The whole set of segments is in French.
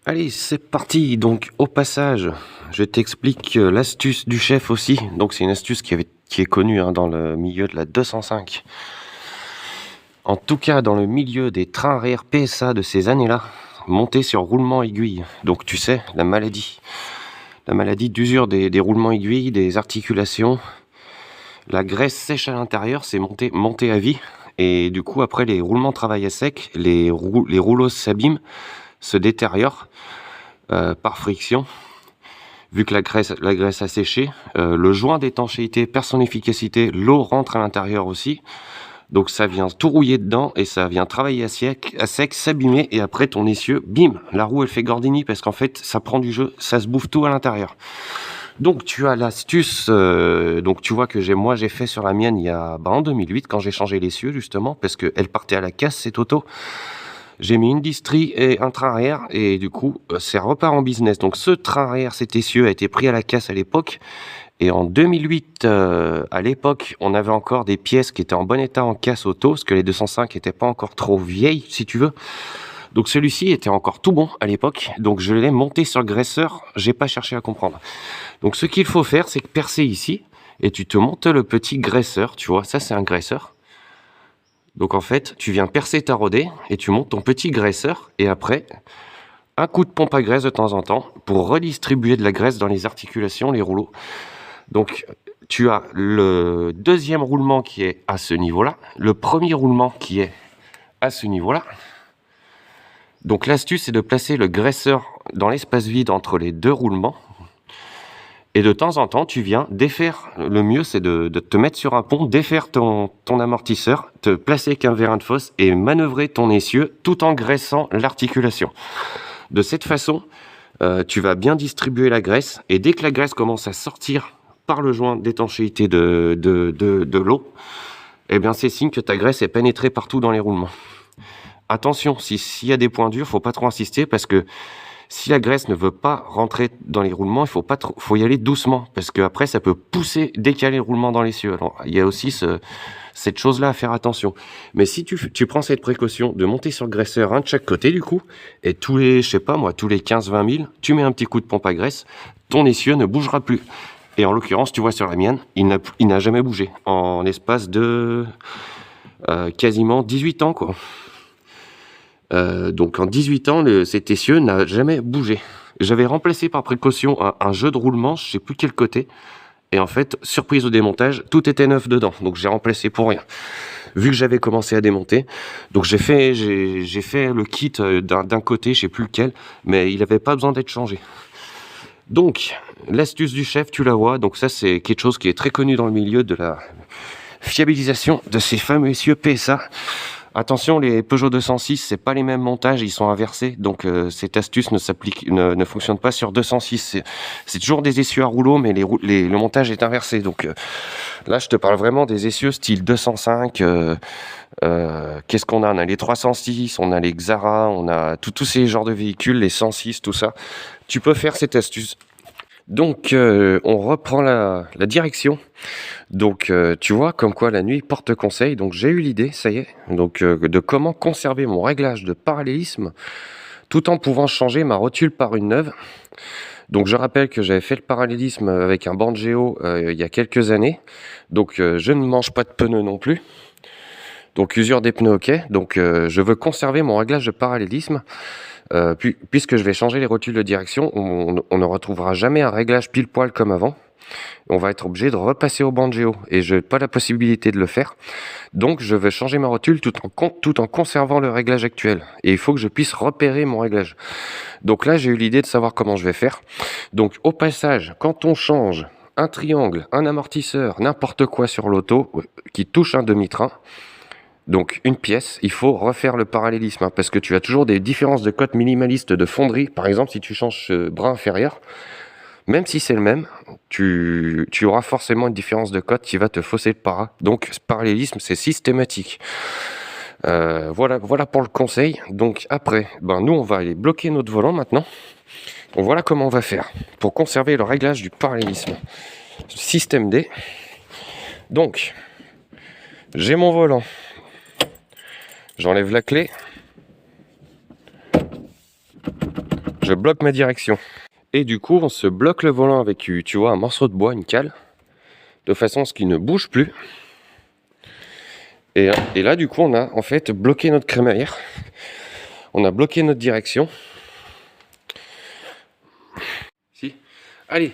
Allez, c'est parti. Donc, au passage, je t'explique l'astuce du chef aussi. Donc, c'est une astuce qui est connue dans le milieu de la 205. En tout cas, dans le milieu des trains RER PSA de ces années-là, monter sur roulement aiguille. Donc, tu sais, la maladie. La maladie d'usure des roulements aiguilles, des articulations. La graisse sèche à l'intérieur, c'est monter à vie. Et du coup, après, les roulements travaillent à sec, les rouleaux s'abîment, se détériorent par friction. Vu que la graisse a séché, le joint d'étanchéité perd son efficacité, l'eau rentre à l'intérieur aussi. Donc ça vient tout rouiller dedans et ça vient travailler à sec, s'abîmer, et après ton essieu, bim, la roue elle fait Gordini parce qu'en fait ça prend du jeu, ça se bouffe tout à l'intérieur. Donc tu as l'astuce, donc tu vois que j'ai fait sur la mienne il y a en 2008 quand j'ai changé l'essieu justement parce qu'elle partait à la casse cette auto. J'ai mis une distrie et un train arrière et du coup c'est repart en business. Donc ce train arrière, cet essieu a été pris à la casse à l'époque. Et en 2008, à l'époque, on avait encore des pièces qui étaient en bon état en casse auto, parce que les 205 n'étaient pas encore trop vieilles, si tu veux. Donc celui-ci était encore tout bon à l'époque, donc je l'ai monté sur le graisseur, j'ai pas cherché à comprendre. Donc ce qu'il faut faire, c'est que percer ici, et tu te montes le petit graisseur, tu vois, ça c'est un graisseur. Donc en fait, tu viens percer ta rodée, et tu montes ton petit graisseur, et après, un coup de pompe à graisse de temps en temps, pour redistribuer de la graisse dans les articulations, les rouleaux. Donc, tu as le deuxième roulement qui est à ce niveau-là, le premier roulement qui est à ce niveau-là. Donc, l'astuce, c'est de placer le graisseur dans l'espace vide entre les deux roulements. Et de temps en temps, tu viens défaire. Le mieux, c'est de te mettre sur un pont, défaire ton amortisseur, te placer avec un vérin de fosse et manœuvrer ton essieu tout en graissant l'articulation. De cette façon, tu vas bien distribuer la graisse, et dès que la graisse commence à sortir par le joint d'étanchéité de l'eau, eh bien c'est signe que ta graisse est pénétrée partout dans les roulements. Attention, s'il y a des points durs, faut pas trop insister, parce que si la graisse ne veut pas rentrer dans les roulements, faut y aller doucement, parce qu'après ça peut pousser, décaler le roulement dans l'essieu. Alors il y a aussi cette chose-là à faire attention. Mais si tu prends cette précaution de monter sur le graisseur un de chaque côté du coup, et tous les 15-20 000, tu mets un petit coup de pompe à graisse, ton essieu ne bougera plus. Et en l'occurrence, tu vois sur la mienne, il n'a jamais bougé en l'espace de quasiment 18 ans, quoi. Donc en 18 ans, cet essieu n'a jamais bougé. J'avais remplacé par précaution un jeu de roulement, je sais plus quel côté. Et en fait, surprise au démontage, tout était neuf dedans. Donc j'ai remplacé pour rien. Vu que j'avais commencé à démonter, donc j'ai fait le kit d'un côté, je sais plus lequel, mais il n'avait pas besoin d'être changé. Donc, l'astuce du chef, tu la vois. Donc ça, c'est quelque chose qui est très connu dans le milieu de la fiabilisation de ces fameux essieux PSA. Attention, les Peugeot 206, c'est pas les mêmes montages, ils sont inversés. Donc cette astuce ne fonctionne pas sur 206. C'est toujours des essieux à rouleau, mais le montage est inversé. Donc là, je te parle vraiment des essieux style 205. Qu'est-ce qu'on a? On a les 306, on a les Xara, on a tous ces genres de véhicules, les 106, tout ça. Tu peux faire cette astuce. Donc, on reprend la direction. Donc, tu vois, comme quoi la nuit porte conseil. Donc, j'ai eu l'idée, ça y est, donc de comment conserver mon réglage de parallélisme tout en pouvant changer ma rotule par une neuve. Donc, je rappelle que j'avais fait le parallélisme avec un Banjo il y a quelques années. Donc, je ne mange pas de pneus non plus. Donc, usure des pneus, ok. Donc, je veux conserver mon réglage de parallélisme. Puisque je vais changer les rotules de direction, on ne retrouvera jamais un réglage pile poil comme avant. On va être obligé de repasser au Banjo et je n'ai pas la possibilité de le faire. Donc je vais changer ma rotule tout en conservant le réglage actuel. Et il faut que je puisse repérer mon réglage. Donc là, j'ai eu l'idée de savoir comment je vais faire. Donc au passage, quand on change un triangle, un amortisseur, n'importe quoi sur l'auto qui touche un demi-train, donc une pièce, il faut refaire le parallélisme, parce que tu as toujours des différences de cote minimalistes de fonderie. Par exemple, si tu changes ce bras inférieur, même si c'est le même, tu auras forcément une différence de cote qui va te fausser le para. Donc ce parallélisme, c'est systématique. Voilà pour le conseil. Donc après, nous on va aller bloquer notre volant maintenant. Donc voilà comment on va faire pour conserver le réglage du parallélisme. Système D. Donc, j'ai mon volant. J'enlève la clé. je bloque ma direction. Et du coup, on se bloque le volant avec, tu vois, un morceau de bois, une cale, de façon à ce qu'il ne bouge plus. Et là, du coup, on a en fait bloqué notre crémaillère. On a bloqué notre direction. Si. Allez.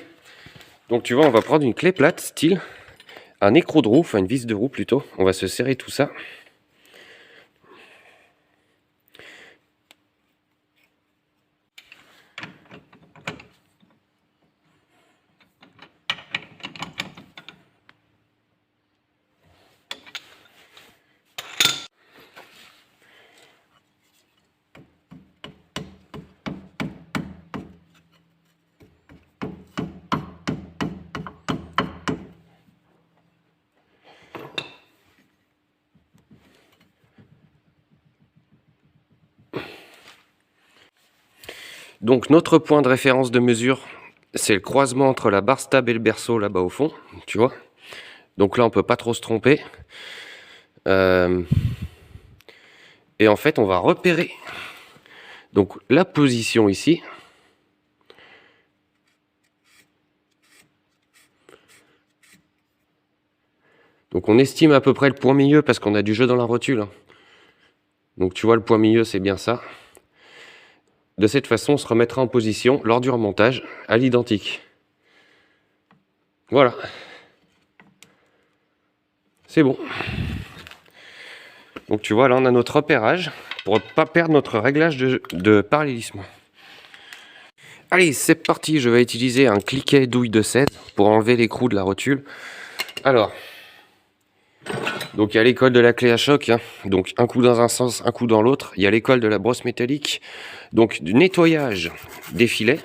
Donc tu vois, on va prendre une clé plate, style un écrou de roue, enfin une vis de roue plutôt. On va se serrer tout ça. Donc notre point de référence de mesure, c'est le croisement entre la barre stable et le berceau là-bas au fond, tu vois. Donc là, on peut pas trop se tromper. Et en fait, on va repérer donc la position ici. Donc on estime à peu près le point milieu parce qu'on a du jeu dans la rotule. Donc tu vois, le point milieu, c'est bien ça. De cette façon, on se remettra en position lors du remontage à l'identique. Voilà. C'est bon. Donc tu vois, là on a notre repérage pour ne pas perdre notre réglage de parallélisme. Allez, c'est parti. Je vais utiliser un cliquet douille de 16 pour enlever l'écrou de la rotule. Alors, donc il y a l'école de la clé à choc, hein. Donc un coup dans un sens, un coup dans l'autre. Il y a l'école de la brosse métallique, donc du nettoyage des filets,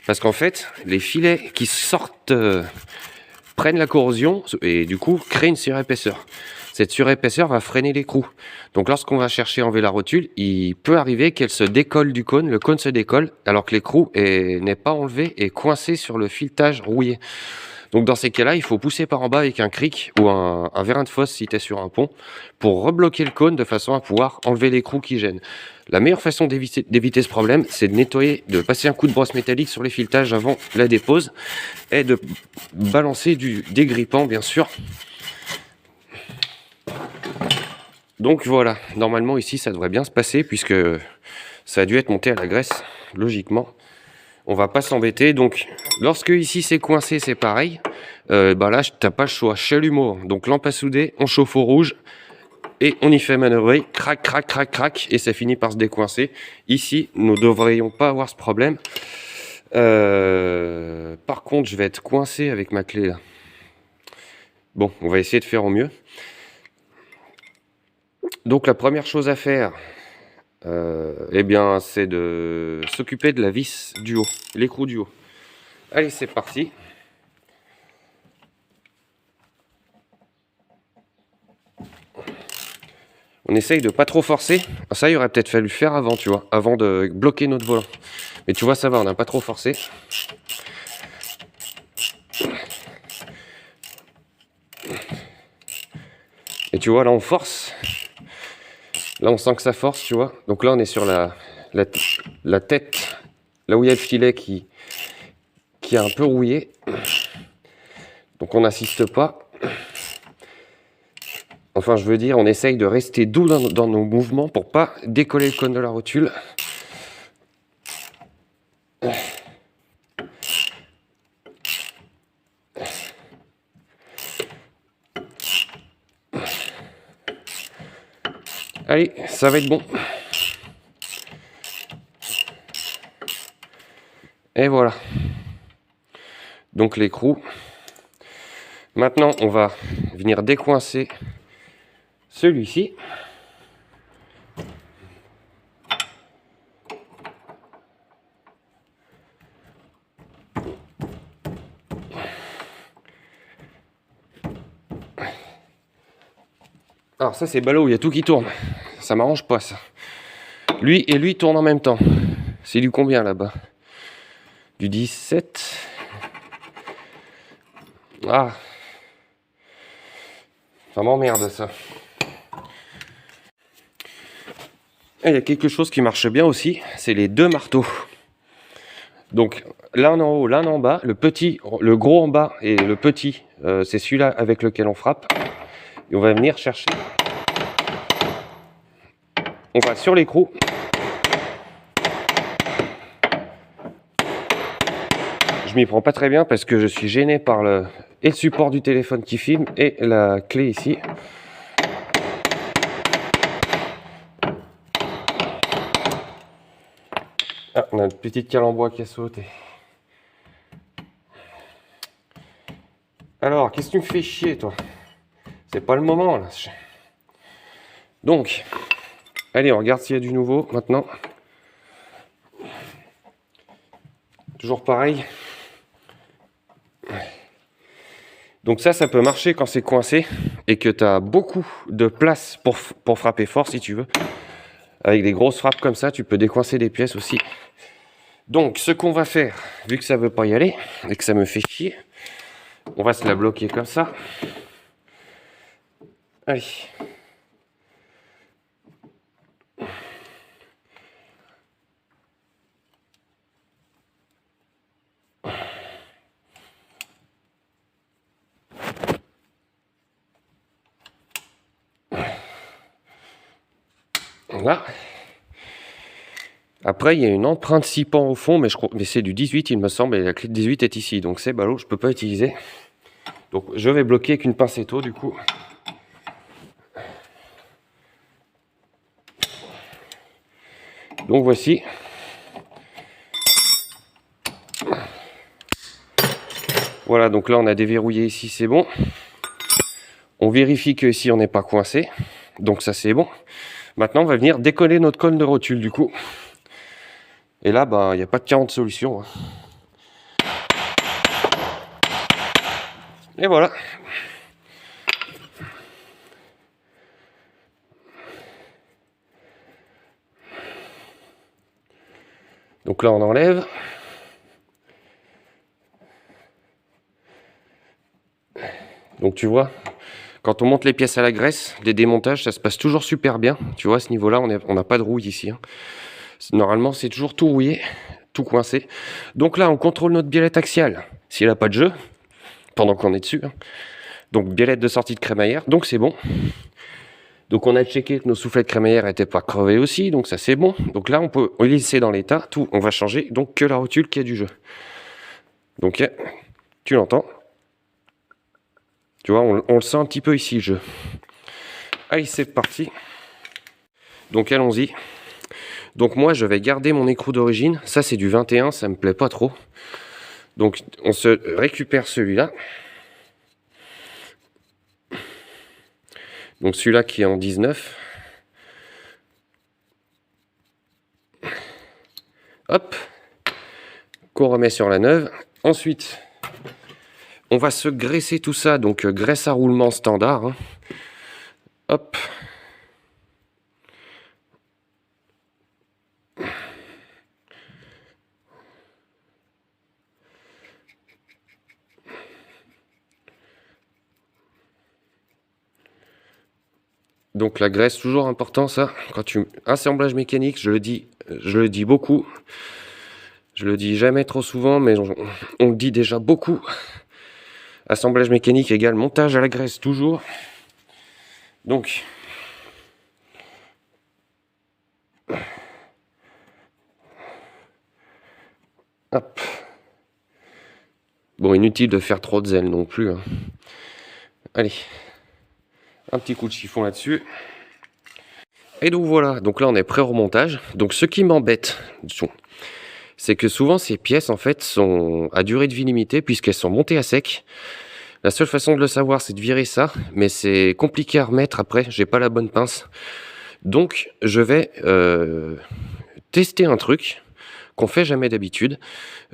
parce qu'en fait les filets qui sortent prennent la corrosion et du coup créent une surépaisseur. Cette surépaisseur va freiner l'écrou. Donc lorsqu'on va chercher à enlever la rotule, il peut arriver qu'elle se décolle du cône, le cône se décolle, alors que l'écrou n'est pas enlevé et coincé sur le filetage rouillé. Donc dans ces cas-là, il faut pousser par en bas avec un cric ou un vérin de fosse si tu es sur un pont pour rebloquer le cône de façon à pouvoir enlever l'écrou qui gêne. La meilleure façon d'éviter ce problème, c'est de nettoyer, de passer un coup de brosse métallique sur les filetages avant la dépose et de balancer du dégrippant bien sûr. Donc voilà, normalement ici ça devrait bien se passer puisque ça a dû être monté à la graisse, logiquement. On va pas s'embêter, donc lorsque ici c'est coincé, c'est pareil. Bah là, t'as pas le choix, chalumeau. Donc lampe à souder, on chauffe au rouge et on y fait manœuvrer, crac, crac, crac, crac, et ça finit par se décoincer. Ici, nous ne devrions pas avoir ce problème. Par contre, je vais être coincé avec ma clé là. Bon, on va essayer de faire au mieux. Donc la première chose à faire, eh bien, c'est de s'occuper de la vis du haut, l'écrou du haut. Allez, c'est parti. On essaye de pas trop forcer. Ça, il aurait peut-être fallu le faire avant, tu vois, avant de bloquer notre volant. Mais tu vois, ça va, on n'a pas trop forcé. Et tu vois, là, on force. Là, on sent que ça force, tu vois. Donc là, on est sur la tête, là où il y a le filet qui est un peu rouillé. Donc on n'assiste pas. Enfin, je veux dire, on essaye de rester doux dans nos mouvements pour pas décoller le cône de la rotule. Allez, ça va être bon. Et voilà. Donc l'écrou. Maintenant, on va venir décoincer celui-ci. Alors ça c'est ballot, il y a tout qui tourne. Ça m'arrange pas ça. Lui et lui tournent en même temps. C'est du combien là-bas? Du 17. Ah. Ça m'emmerde ça. Et il y a quelque chose qui marche bien aussi, c'est les deux marteaux. Donc l'un en haut, l'un en bas, le gros en bas et le petit, c'est celui-là avec lequel on frappe. Et on va venir chercher. On va sur l'écrou. Je m'y prends pas très bien parce que je suis gêné par le support du téléphone qui filme et la clé ici. Ah, on a une petite cale en bois qui a sauté. Alors, qu'est-ce que tu me fais chier, toi? C'est pas le moment, là. Donc, allez, on regarde s'il y a du nouveau, maintenant. Toujours pareil. Donc ça peut marcher quand c'est coincé et que tu as beaucoup de place pour frapper fort, si tu veux. Avec des grosses frappes comme ça, tu peux décoincer des pièces aussi. Donc, ce qu'on va faire, vu que ça veut pas y aller et que ça me fait chier, on va se la bloquer comme ça. Allez. Voilà. Après, il y a une empreinte 6 pans au fond, mais c'est du 18, il me semble, et la clé de 18 est ici. Donc c'est ballot, je peux pas utiliser. Donc je vais bloquer avec une pincetto, du coup. Donc voici. Voilà, donc là on a déverrouillé ici, c'est bon. On vérifie que ici on n'est pas coincé. Donc ça c'est bon. Maintenant on va venir décoller notre cône de rotule du coup. Et là, il n'y a pas de 40 solutions. Et voilà. Donc là on enlève. Donc tu vois, quand on monte les pièces à la graisse, les démontages, ça se passe toujours super bien. Tu vois, à ce niveau-là, on n'a pas de rouille ici. Normalement, c'est toujours tout rouillé, tout coincé. Donc là, on contrôle notre biellette axiale. S'il n'a pas de jeu, pendant qu'on est dessus. Donc biellette de sortie de crémaillère, donc c'est bon. Donc on a checké que nos soufflets de crémaillère n'étaient pas crevés aussi, donc ça c'est bon. Donc là, on peut laisser dans l'état, tout, on va changer, donc que la rotule qui a du jeu. Donc tu l'entends. Tu vois, on le sent un petit peu ici, le jeu. Allez, c'est parti. Donc allons-y. Donc moi, je vais garder mon écrou d'origine. Ça, c'est du 21, ça me plaît pas trop. Donc on se récupère celui-là. Donc celui-là qui est en 19. Hop. Qu'on remet sur la neuve. Ensuite, on va se graisser tout ça. Donc graisse à roulement standard. Hein. Hop. Donc la graisse, toujours important ça. Quand tu assemblage mécanique, je le dis beaucoup. Je le dis jamais trop souvent, mais on le dit déjà beaucoup. Assemblage mécanique égale montage à la graisse, toujours. Donc, hop. Bon, inutile de faire trop de zèle non plus. Hein. Allez, un petit coup de chiffon là-dessus. Et donc voilà, donc là on est prêt au remontage. Donc ce qui m'embête, c'est que souvent ces pièces en fait sont à durée de vie limitée puisqu'elles sont montées à sec. La seule façon de le savoir, c'est de virer ça, mais c'est compliqué à remettre après, j'ai pas la bonne pince. Donc je vais tester un truc qu'on fait jamais d'habitude.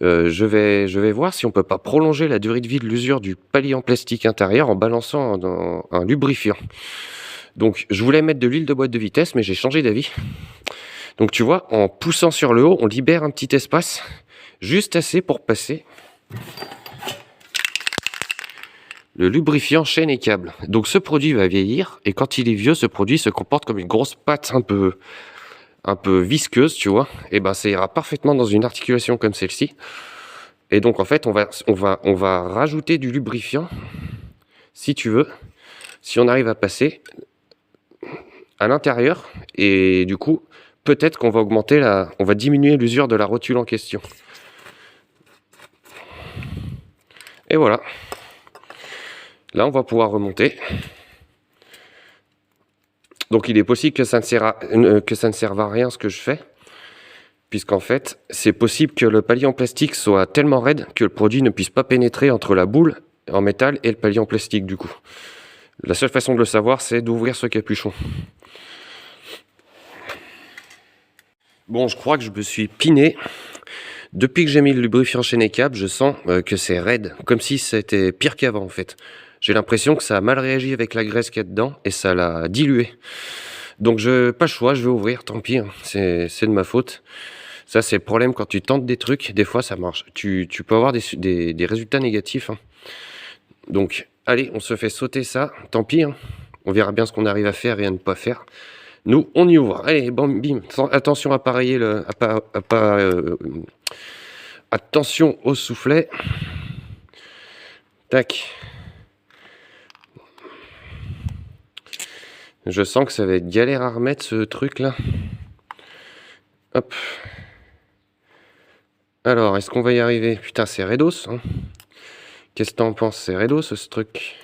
Je vais voir si on peut pas prolonger la durée de vie de l'usure du palier en plastique intérieur en balançant un lubrifiant. Donc je voulais mettre de l'huile de boîte de vitesse, mais j'ai changé d'avis. Donc tu vois, en poussant sur le haut, on libère un petit espace, juste assez pour passer le lubrifiant chaîne et câble. Donc ce produit va vieillir, et quand il est vieux, ce produit se comporte comme une grosse pâte un peu un peu visqueuse, tu vois, et ben ça ira parfaitement dans une articulation comme celle-ci. Et donc en fait, on va rajouter du lubrifiant, si tu veux, si on arrive à passer à l'intérieur, et du coup, peut-être qu'on va on va diminuer l'usure de la rotule en question. Et voilà. Là, on va pouvoir remonter. Donc il est possible que ça ne serve à rien ce que je fais, puisqu'en fait, c'est possible que le palier en plastique soit tellement raide que le produit ne puisse pas pénétrer entre la boule en métal et le palier en plastique du coup. La seule façon de le savoir, c'est d'ouvrir ce capuchon. Bon, je crois que je me suis piné. Depuis que j'ai mis le lubrifiant chez NECAP, je sens que c'est raide, comme si c'était pire qu'avant en fait. J'ai l'impression que ça a mal réagi avec la graisse qu'il y a dedans et ça l'a dilué. Donc pas le choix, je vais ouvrir, tant pis, hein. C'est de ma faute. Ça c'est le problème quand tu tentes des trucs, des fois ça marche. Tu peux avoir des résultats négatifs, hein. Donc allez, on se fait sauter ça, tant pis, hein. On verra bien ce qu'on arrive à faire et à ne pas faire. Nous, on y ouvre. Allez, bam, bim. Attention à pareiller attention au soufflet. Tac. Je sens que ça va être galère à remettre ce truc là. Hop. Alors, est-ce qu'on va y arriver? Putain, c'est Redos, hein. Qu'est-ce que t'en penses? C'est Redos ce truc.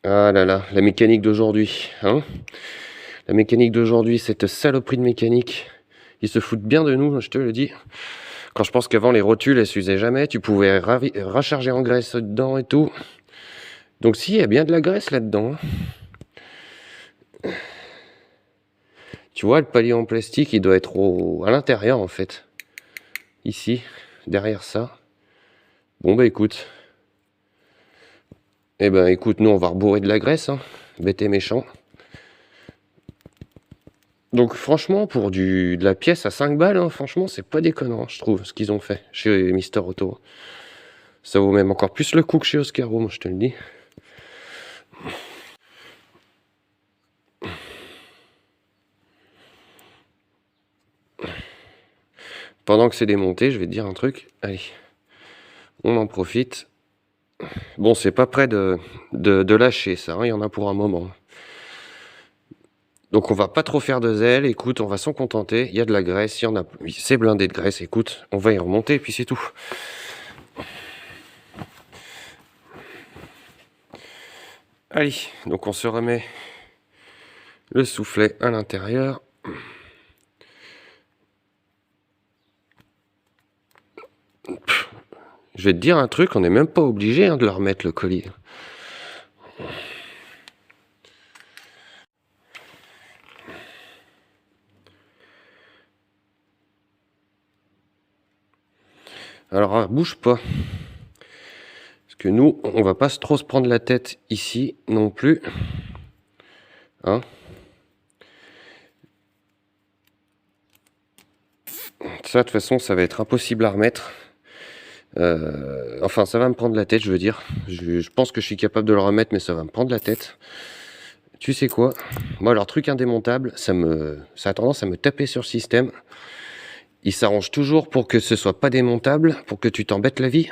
Ah là là, la mécanique d'aujourd'hui, hein? La mécanique d'aujourd'hui, cette saloperie de mécanique. Ils se foutent bien de nous, je te le dis. Quand je pense qu'avant, les rotules, elles s'usaient jamais. Tu pouvais recharger en graisse dedans et tout. Donc si, il y a bien de la graisse là-dedans, hein. Tu vois, le palier en plastique, il doit être à l'intérieur, en fait. Ici, derrière ça. Bon, bah écoute. Eh ben écoute, nous, on va rebourrer de la graisse, hein. Bête et méchant. Donc franchement, pour de la pièce à 5 balles, hein, franchement, c'est pas déconnant, je trouve, ce qu'ils ont fait chez Mister Auto. Ça vaut même encore plus le coup que chez Oscaro, moi je te le dis. Pendant que c'est démonté, je vais te dire un truc. Allez, on en profite. Bon, c'est pas près de lâcher ça, hein, il y en a pour un moment. Donc on va pas trop faire de zèle, écoute, on va s'en contenter. Il y a de la graisse, il y en a, c'est blindé de graisse, écoute, on va y remonter et puis c'est tout. Allez, donc on se remet le soufflet à l'intérieur. Je vais te dire un truc, on n'est même pas obligé, hein, de leur remettre le collier. Alors, bouge pas. Parce que nous, on va pas trop se prendre la tête ici non plus. Hein? Ça, de toute façon, ça va être impossible à remettre. Enfin, ça va me prendre la tête, je veux dire. Je pense que je suis capable de le remettre, mais ça va me prendre la tête. Tu sais quoi? Moi, leur truc indémontable, ça a tendance à me taper sur le système. Ils s'arrangent toujours pour que ce soit pas démontable, pour que tu t'embêtes la vie.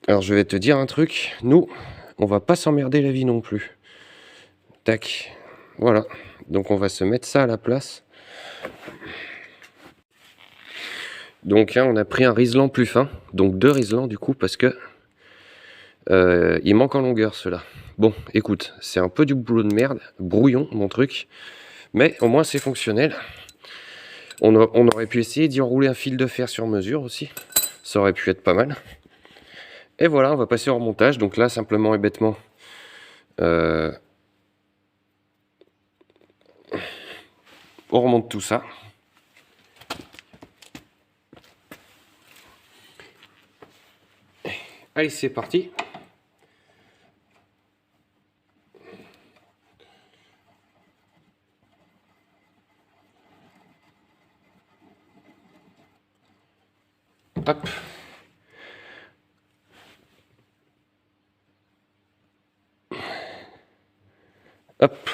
Alors, je vais te dire un truc. Nous, on va pas s'emmerder la vie non plus. Tac. Voilà. Donc, on va se mettre ça à la place. Donc, hein, on a pris un riselant plus fin. Donc, 2 riselants, du coup, parce que il manque en longueur, ceux-là. Bon, écoute, c'est un peu du boulot de merde. Brouillon, mon truc. Mais au moins, c'est fonctionnel. On aurait pu essayer d'y enrouler un fil de fer sur mesure aussi. Ça aurait pu être pas mal. Et voilà, on va passer au remontage. Donc là, simplement et bêtement, on remonte tout ça. Allez, c'est parti. Hop. Hop.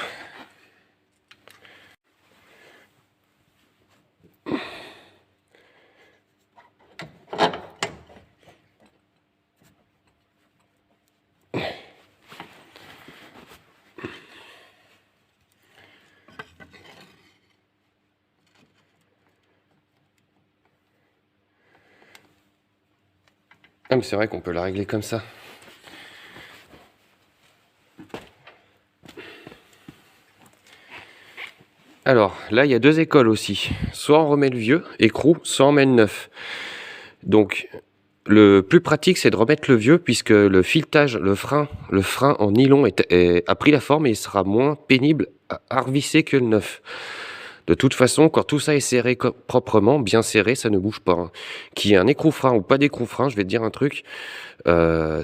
Ah mais c'est vrai qu'on peut la régler comme ça. Alors, là, il y a deux écoles aussi. Soit on remet le vieux, écrou, soit on met le neuf. Donc, le plus pratique, c'est de remettre le vieux, puisque le filetage, le frein en nylon a pris la forme et il sera moins pénible à revisser que le neuf. De toute façon, quand tout ça est serré proprement, bien serré, ça ne bouge pas. Hein. Qu'il y ait un écrou-frein ou pas d'écrou-frein, je vais te dire un truc.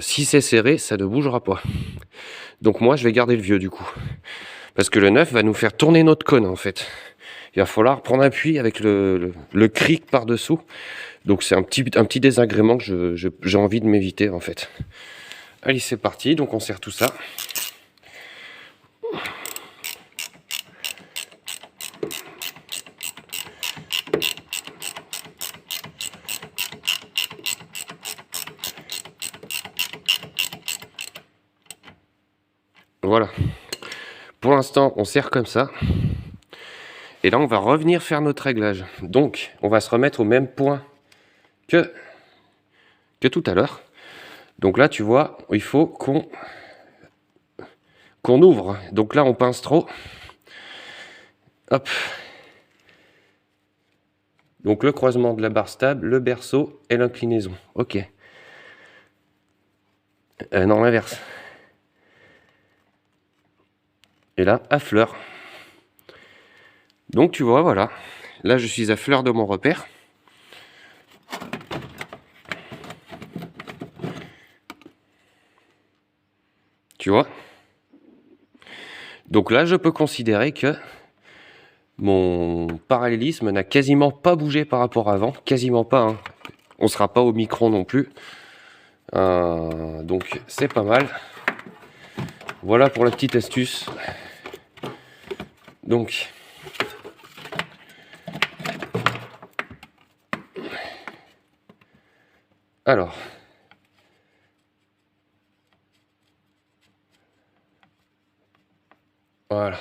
Si c'est serré, ça ne bougera pas. Donc moi, je vais garder le vieux du coup. Parce que le neuf va nous faire tourner notre cône en fait. Il va falloir prendre appui avec le cric par-dessous. Donc c'est un petit désagrément que j'ai envie de m'éviter en fait. Allez, c'est parti. Donc on serre tout ça. Voilà. Pour l'instant, on serre comme ça. Et là, on va revenir faire notre réglage. Donc, on va se remettre au même point que tout à l'heure. Donc là, tu vois, il faut qu'on ouvre. Donc là, on pince trop. Hop. Donc le croisement de la barre stable, le berceau et l'inclinaison. Ok. Non, l'inverse. Et là, à fleur. Donc tu vois, voilà. Là, je suis à fleur de mon repère. Tu vois? Donc là, je peux considérer que mon parallélisme n'a quasiment pas bougé par rapport à avant. Quasiment pas. Hein. On ne sera pas au micron non plus. Donc c'est pas mal. Voilà pour la petite astuce. Donc... Alors... Voilà.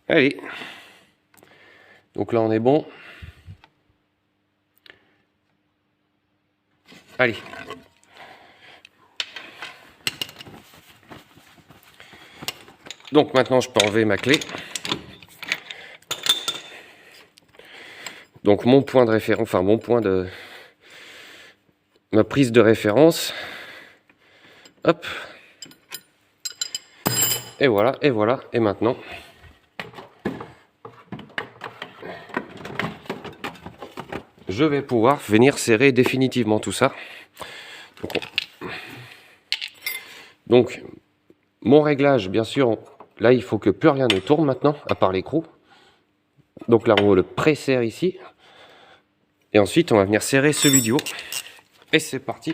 Allez. Donc là, on est bon. Allez. Donc maintenant, je peux enlever ma clé. Donc mon point de référence, enfin mon point de... ma prise de référence. Hop. Et voilà, et voilà, et maintenant... je vais pouvoir venir serrer définitivement tout ça. Donc mon réglage, bien sûr, là il faut que plus rien ne tourne maintenant, à part l'écrou. Donc là on le pré-serre ici. Et ensuite on va venir serrer celui du haut. Et c'est parti.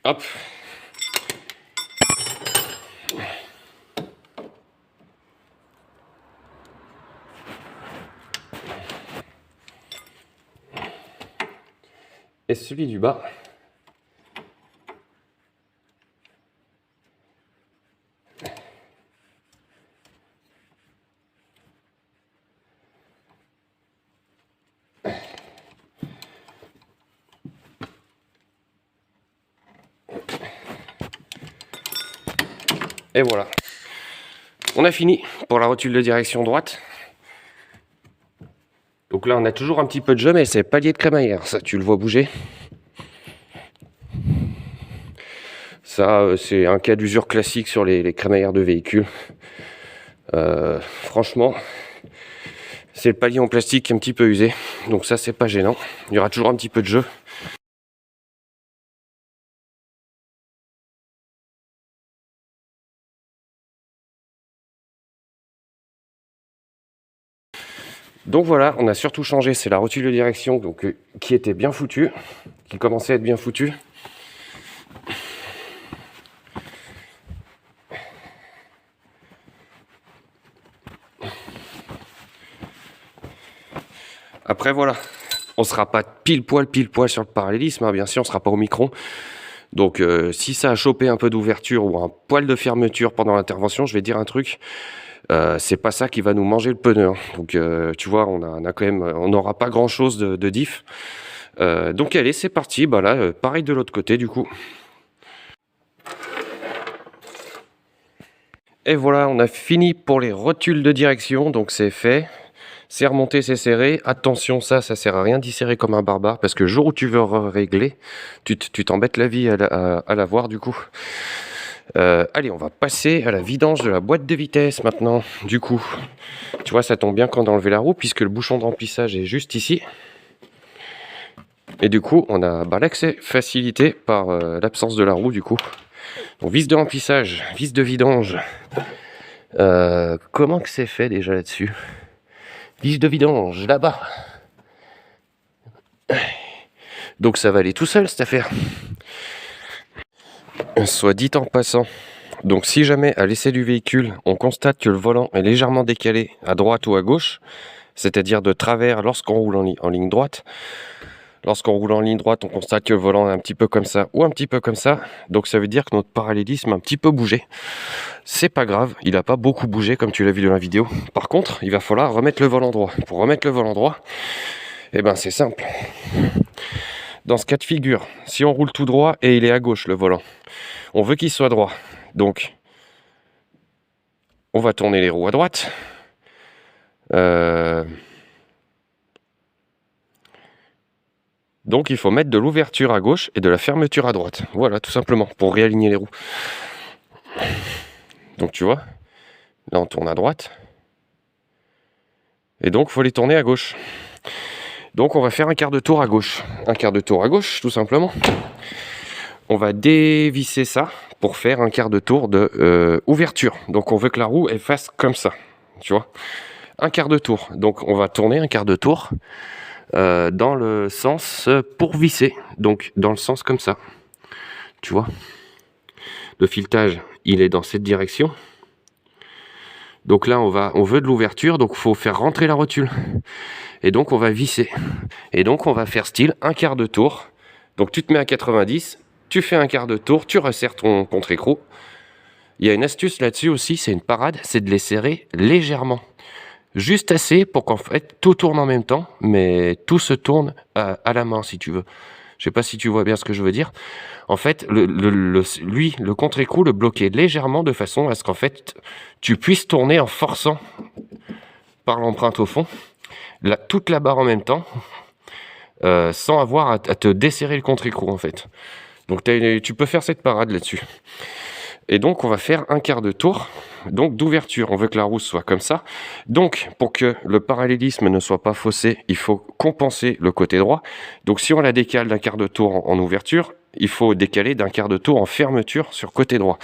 Hop. Et celui du bas. Et voilà. On a fini pour la rotule de direction droite. Donc là, on a toujours un petit peu de jeu, mais c'est palier de crémaillère. Ça, tu le vois bouger. Ça, c'est un cas d'usure classique sur les crémaillères de véhicules. Franchement, C'est le palier en plastique qui est un petit peu usé, donc ça c'est pas gênant. Il y aura toujours un petit peu de jeu. Donc voilà, on a surtout changé, c'est la rotule de direction donc, qui était bien foutue, qui commençait à être bien foutue. Après voilà, on sera pas pile poil sur le parallélisme, hein, bien sûr, on sera pas au micron. Donc si ça a chopé un peu d'ouverture ou un poil de fermeture pendant l'intervention, je vais dire un truc, c'est pas ça qui va nous manger le pneu. Hein. Donc tu vois, on a quand même, on n'aura pas grand chose de diff. Donc allez, c'est parti. Bah là, pareil de l'autre côté du coup. Et voilà, on a fini pour les rotules de direction, donc c'est fait. C'est remonté, c'est serré. Attention, ça sert à rien d'y serrer comme un barbare, parce que le jour où tu veux régler, tu t'embêtes la vie à la voir du coup. Allez, on va passer à la vidange de la boîte de vitesse maintenant. Du coup, tu vois, ça tombe bien quand d'enlever la roue, puisque le bouchon de remplissage est juste ici. Et du coup, on a l'accès facilité par l'absence de la roue du coup. Donc vis de remplissage, vis de vidange. Comment que c'est fait déjà là-dessus? Vis de vidange, là-bas. Donc ça va aller tout seul cette affaire. Soit dit en passant. Donc si jamais à l'essai du véhicule, on constate que le volant est légèrement décalé à droite ou à gauche, c'est-à-dire de travers lorsqu'on roule en ligne droite, lorsqu'on roule en ligne droite, on constate que le volant est un petit peu comme ça ou un petit peu comme ça, donc ça veut dire que notre parallélisme a un petit peu bougé. C'est pas grave, il n'a pas beaucoup bougé comme tu l'as vu dans la vidéo. Par contre, il va falloir remettre le volant droit. Pour remettre le volant droit, eh ben c'est simple. Dans ce cas de figure, si on roule tout droit et il est à gauche le volant, on veut qu'il soit droit. Donc, on va tourner les roues à droite. Donc, il faut mettre de l'ouverture à gauche et de la fermeture à droite. Voilà, tout simplement, pour réaligner les roues. Donc, tu vois, là, on tourne à droite. Et donc, il faut les tourner à gauche. Donc, on va faire un quart de tour à gauche. Un quart de tour à gauche, tout simplement. On va dévisser ça pour faire un quart de tour de ouverture. Donc on veut que la roue elle fasse comme ça, tu vois. Un quart de tour. Donc on va tourner un quart de tour dans le sens pour visser. Donc dans le sens comme ça, tu vois. Le filetage, il est dans cette direction. Donc là, on veut de l'ouverture, donc il faut faire rentrer la rotule. Et donc on va visser. Et donc on va faire style un quart de tour. Donc tu te mets à 90. Tu fais un quart de tour, tu resserres ton contre-écrou. Il y a une astuce là-dessus aussi, c'est une parade, c'est de les serrer légèrement. Juste assez pour qu'en fait tout tourne en même temps, mais tout se tourne à la main si tu veux. Je sais pas si tu vois bien ce que je veux dire. En fait, le contre-écrou, le bloquer légèrement de façon à ce qu'en fait tu puisses tourner en forçant par l'empreinte au fond, toute la barre en même temps, sans avoir à te desserrer le contre-écrou en fait. Donc tu peux faire cette parade là-dessus. Et donc on va faire un quart de tour donc d'ouverture. On veut que la roue soit comme ça. Donc pour que le parallélisme ne soit pas faussé, il faut compenser le côté droit. Donc si on la décale d'un quart de tour en ouverture, il faut décaler d'un quart de tour en fermeture sur côté droit.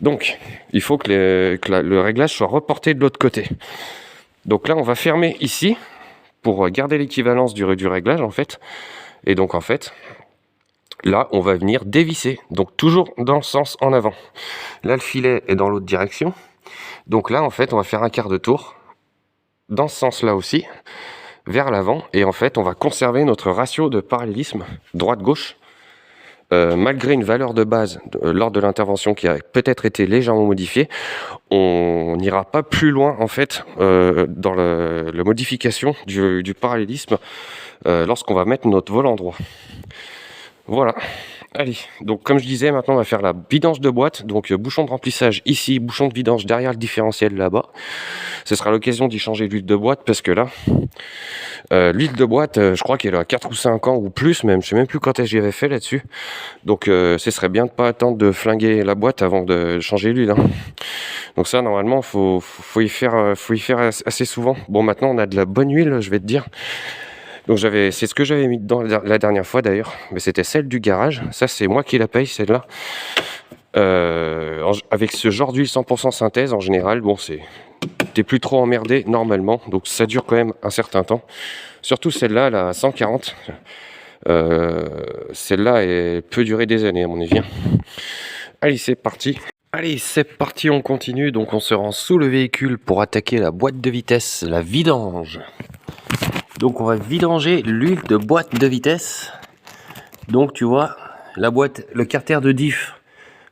Donc il faut que le réglage soit reporté de l'autre côté. Donc là on va fermer ici pour garder l'équivalence du réglage en fait. Et donc en fait, là, on va venir dévisser, donc toujours dans le sens en avant. Là, le filet est dans l'autre direction. Donc là, en fait, on va faire un quart de tour dans ce sens-là aussi, vers l'avant. Et en fait, on va conserver notre ratio de parallélisme droite-gauche, malgré une valeur de base lors de l'intervention qui a peut-être été légèrement modifiée. On n'ira pas plus loin, en fait, dans la modification du parallélisme lorsqu'on va mettre notre volant droit. Voilà, Allez, donc comme je disais, maintenant on va faire la vidange de boîte. Donc bouchon de remplissage ici, bouchon de vidange derrière le différentiel là-bas. Ce sera l'occasion d'y changer l'huile de boîte parce que là, l'huile de boîte, je crois qu'elle a 4 ou 5 ans ou plus même. Je sais même plus quand j'y avais fait là-dessus. Donc ce serait bien de pas attendre de flinguer la boîte avant de changer l'huile. Hein. Donc ça, normalement, faut y faire assez souvent. Bon, maintenant on a de la bonne huile, je vais te dire. Donc c'est ce que j'avais mis dedans la dernière fois d'ailleurs, mais c'était celle du garage. Ça c'est moi qui la paye celle-là. Avec ce genre d'huile 100% synthèse en général, bon t'es plus trop emmerdé normalement, donc ça dure quand même un certain temps. Surtout celle-là, la 140. Celle-là elle peut durer des années à mon avis. Allez, c'est parti. Allez, c'est parti, on continue. Donc on se rend sous le véhicule pour attaquer la boîte de vitesse, la vidange. Donc on va vidanger l'huile de boîte de vitesse. Donc tu vois, la boîte, le carter de diff,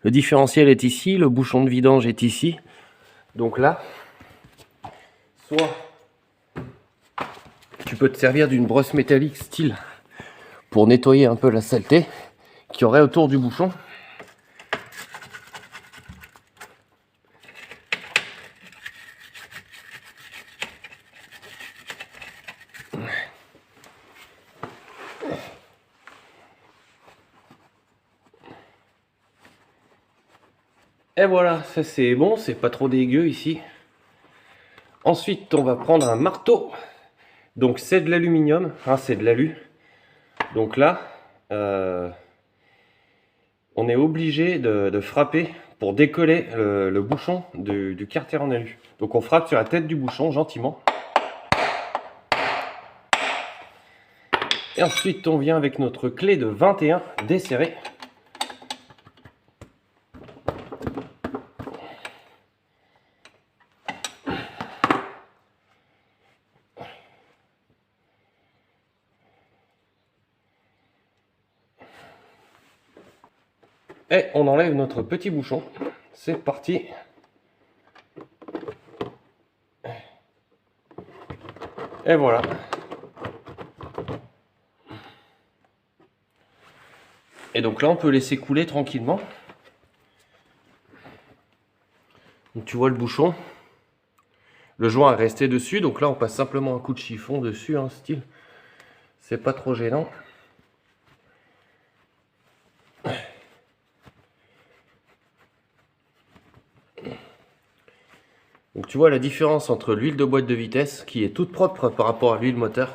le différentiel est ici, le bouchon de vidange est ici. Donc là, soit tu peux te servir d'une brosse métallique style pour nettoyer un peu la saleté qu'il y aurait autour du bouchon. Et voilà, ça c'est bon, c'est pas trop dégueu ici. Ensuite, on va prendre un marteau. Donc c'est de l'aluminium, hein, c'est de l'alu. Donc là, on est obligé de frapper pour décoller le bouchon du carter en alu. Donc on frappe sur la tête du bouchon gentiment. Et ensuite on vient avec notre clé de 21 desserrée. Et on enlève notre petit bouchon. C'est parti. Et voilà. Et donc là on peut laisser couler tranquillement. Donc tu vois le bouchon. Le joint est resté dessus. Donc là on passe simplement un coup de chiffon dessus, hein, style. C'est pas trop gênant. Donc tu vois la différence entre l'huile de boîte de vitesse qui est toute propre par rapport à l'huile moteur.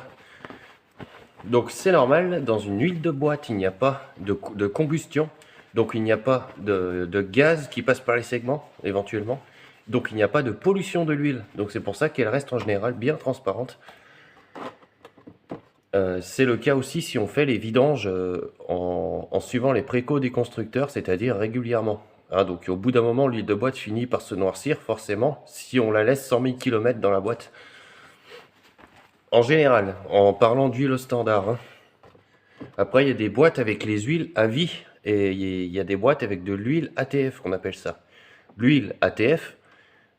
Donc c'est normal, dans une huile de boîte il n'y a pas de combustion, donc il n'y a pas de gaz qui passe par les segments éventuellement, donc il n'y a pas de pollution de l'huile, donc c'est pour ça qu'elle reste en général bien transparente. C'est le cas aussi si on fait les vidanges en suivant les précaux des constructeurs, c'est-à-dire régulièrement. Hein, donc au bout d'un moment l'huile de boîte finit par se noircir forcément si on la laisse 100 000 km dans la boîte. En général, en parlant d'huile au standard. Hein. Après il y a des boîtes avec les huiles à vie et il y a des boîtes avec de l'huile ATF on appelle ça. L'huile ATF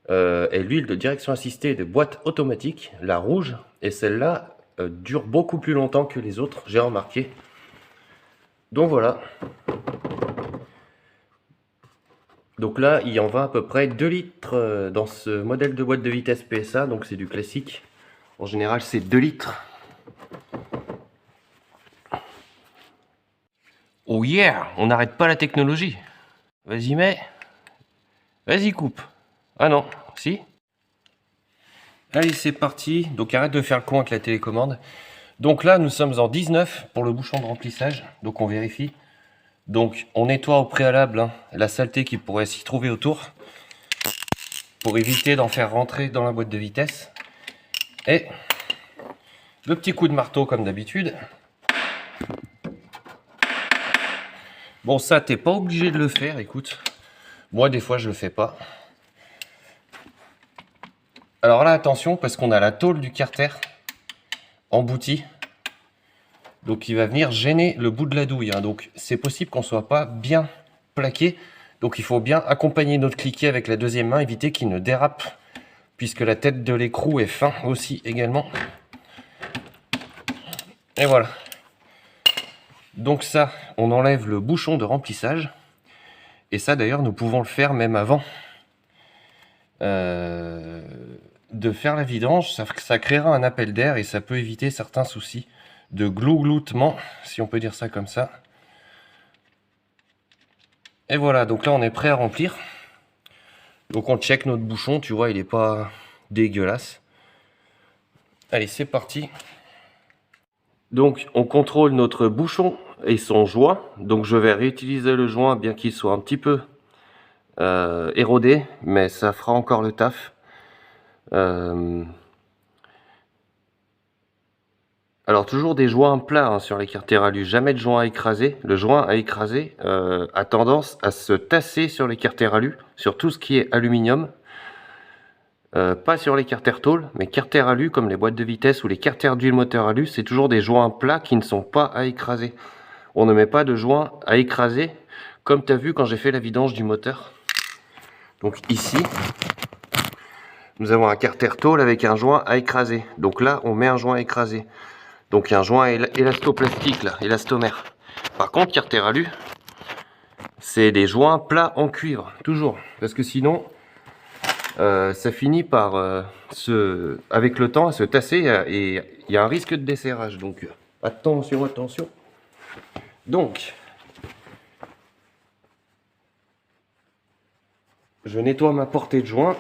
est l'huile de direction assistée de boîte automatique, la rouge, et celle-là dure beaucoup plus longtemps que les autres, j'ai remarqué. Donc voilà. Donc là, il en va à peu près 2 litres dans ce modèle de boîte de vitesse PSA, donc c'est du classique. En général, c'est 2 litres. Oh yeah, on n'arrête pas la technologie. Vas-y, mets. Vas-y, coupe. Ah non, si. Allez, c'est parti. Donc arrête de faire le con avec la télécommande. Donc là, nous sommes en 19 pour le bouchon de remplissage. Donc on vérifie. Donc on nettoie au préalable hein, la saleté qui pourrait s'y trouver autour. Pour éviter d'en faire rentrer dans la boîte de vitesse. Et le petit coup de marteau comme d'habitude. Bon ça, t'es pas obligé de le faire, écoute. Moi des fois je le fais pas. Alors là attention parce qu'on a la tôle du carter emboutie. Donc il va venir gêner le bout de la douille. Hein. Donc c'est possible qu'on ne soit pas bien plaqué. Donc il faut bien accompagner notre cliquet avec la deuxième main, éviter qu'il ne dérape. Puisque la tête de l'écrou est fin aussi également. Et voilà. Donc ça, on enlève le bouchon de remplissage. Et ça d'ailleurs, nous pouvons le faire même avant de faire la vidange. Ça créera un appel d'air et ça peut éviter certains soucis de glougloutement, si on peut dire ça comme ça. Et voilà, donc là on est prêt à remplir. Donc on check notre bouchon, tu vois, il n'est pas dégueulasse. Allez, c'est parti. Donc on contrôle notre bouchon et son joint. Donc je vais réutiliser le joint bien qu'il soit un petit peu érodé, mais ça fera encore le taf. Alors toujours des joints plats hein, sur les carters alu, jamais de joint à écraser. Le joint à écraser a tendance à se tasser sur les carters alu, sur tout ce qui est aluminium. Pas sur les carters tôle, mais carters alu comme les boîtes de vitesse ou les carters d'huile moteur alu, c'est toujours des joints plats qui ne sont pas à écraser. On ne met pas de joint à écraser, comme tu as vu quand j'ai fait la vidange du moteur. Donc ici, nous avons un carter tôle avec un joint à écraser. Donc là, on met un joint à écraser. Donc un joint élastoplastique là, élastomère. Par contre, carter alu, c'est des joints plats en cuivre, toujours. Parce que sinon, ça finit par avec le temps à se tasser et il y a un risque de desserrage. Donc attention, attention. Donc, je nettoie ma portée de joint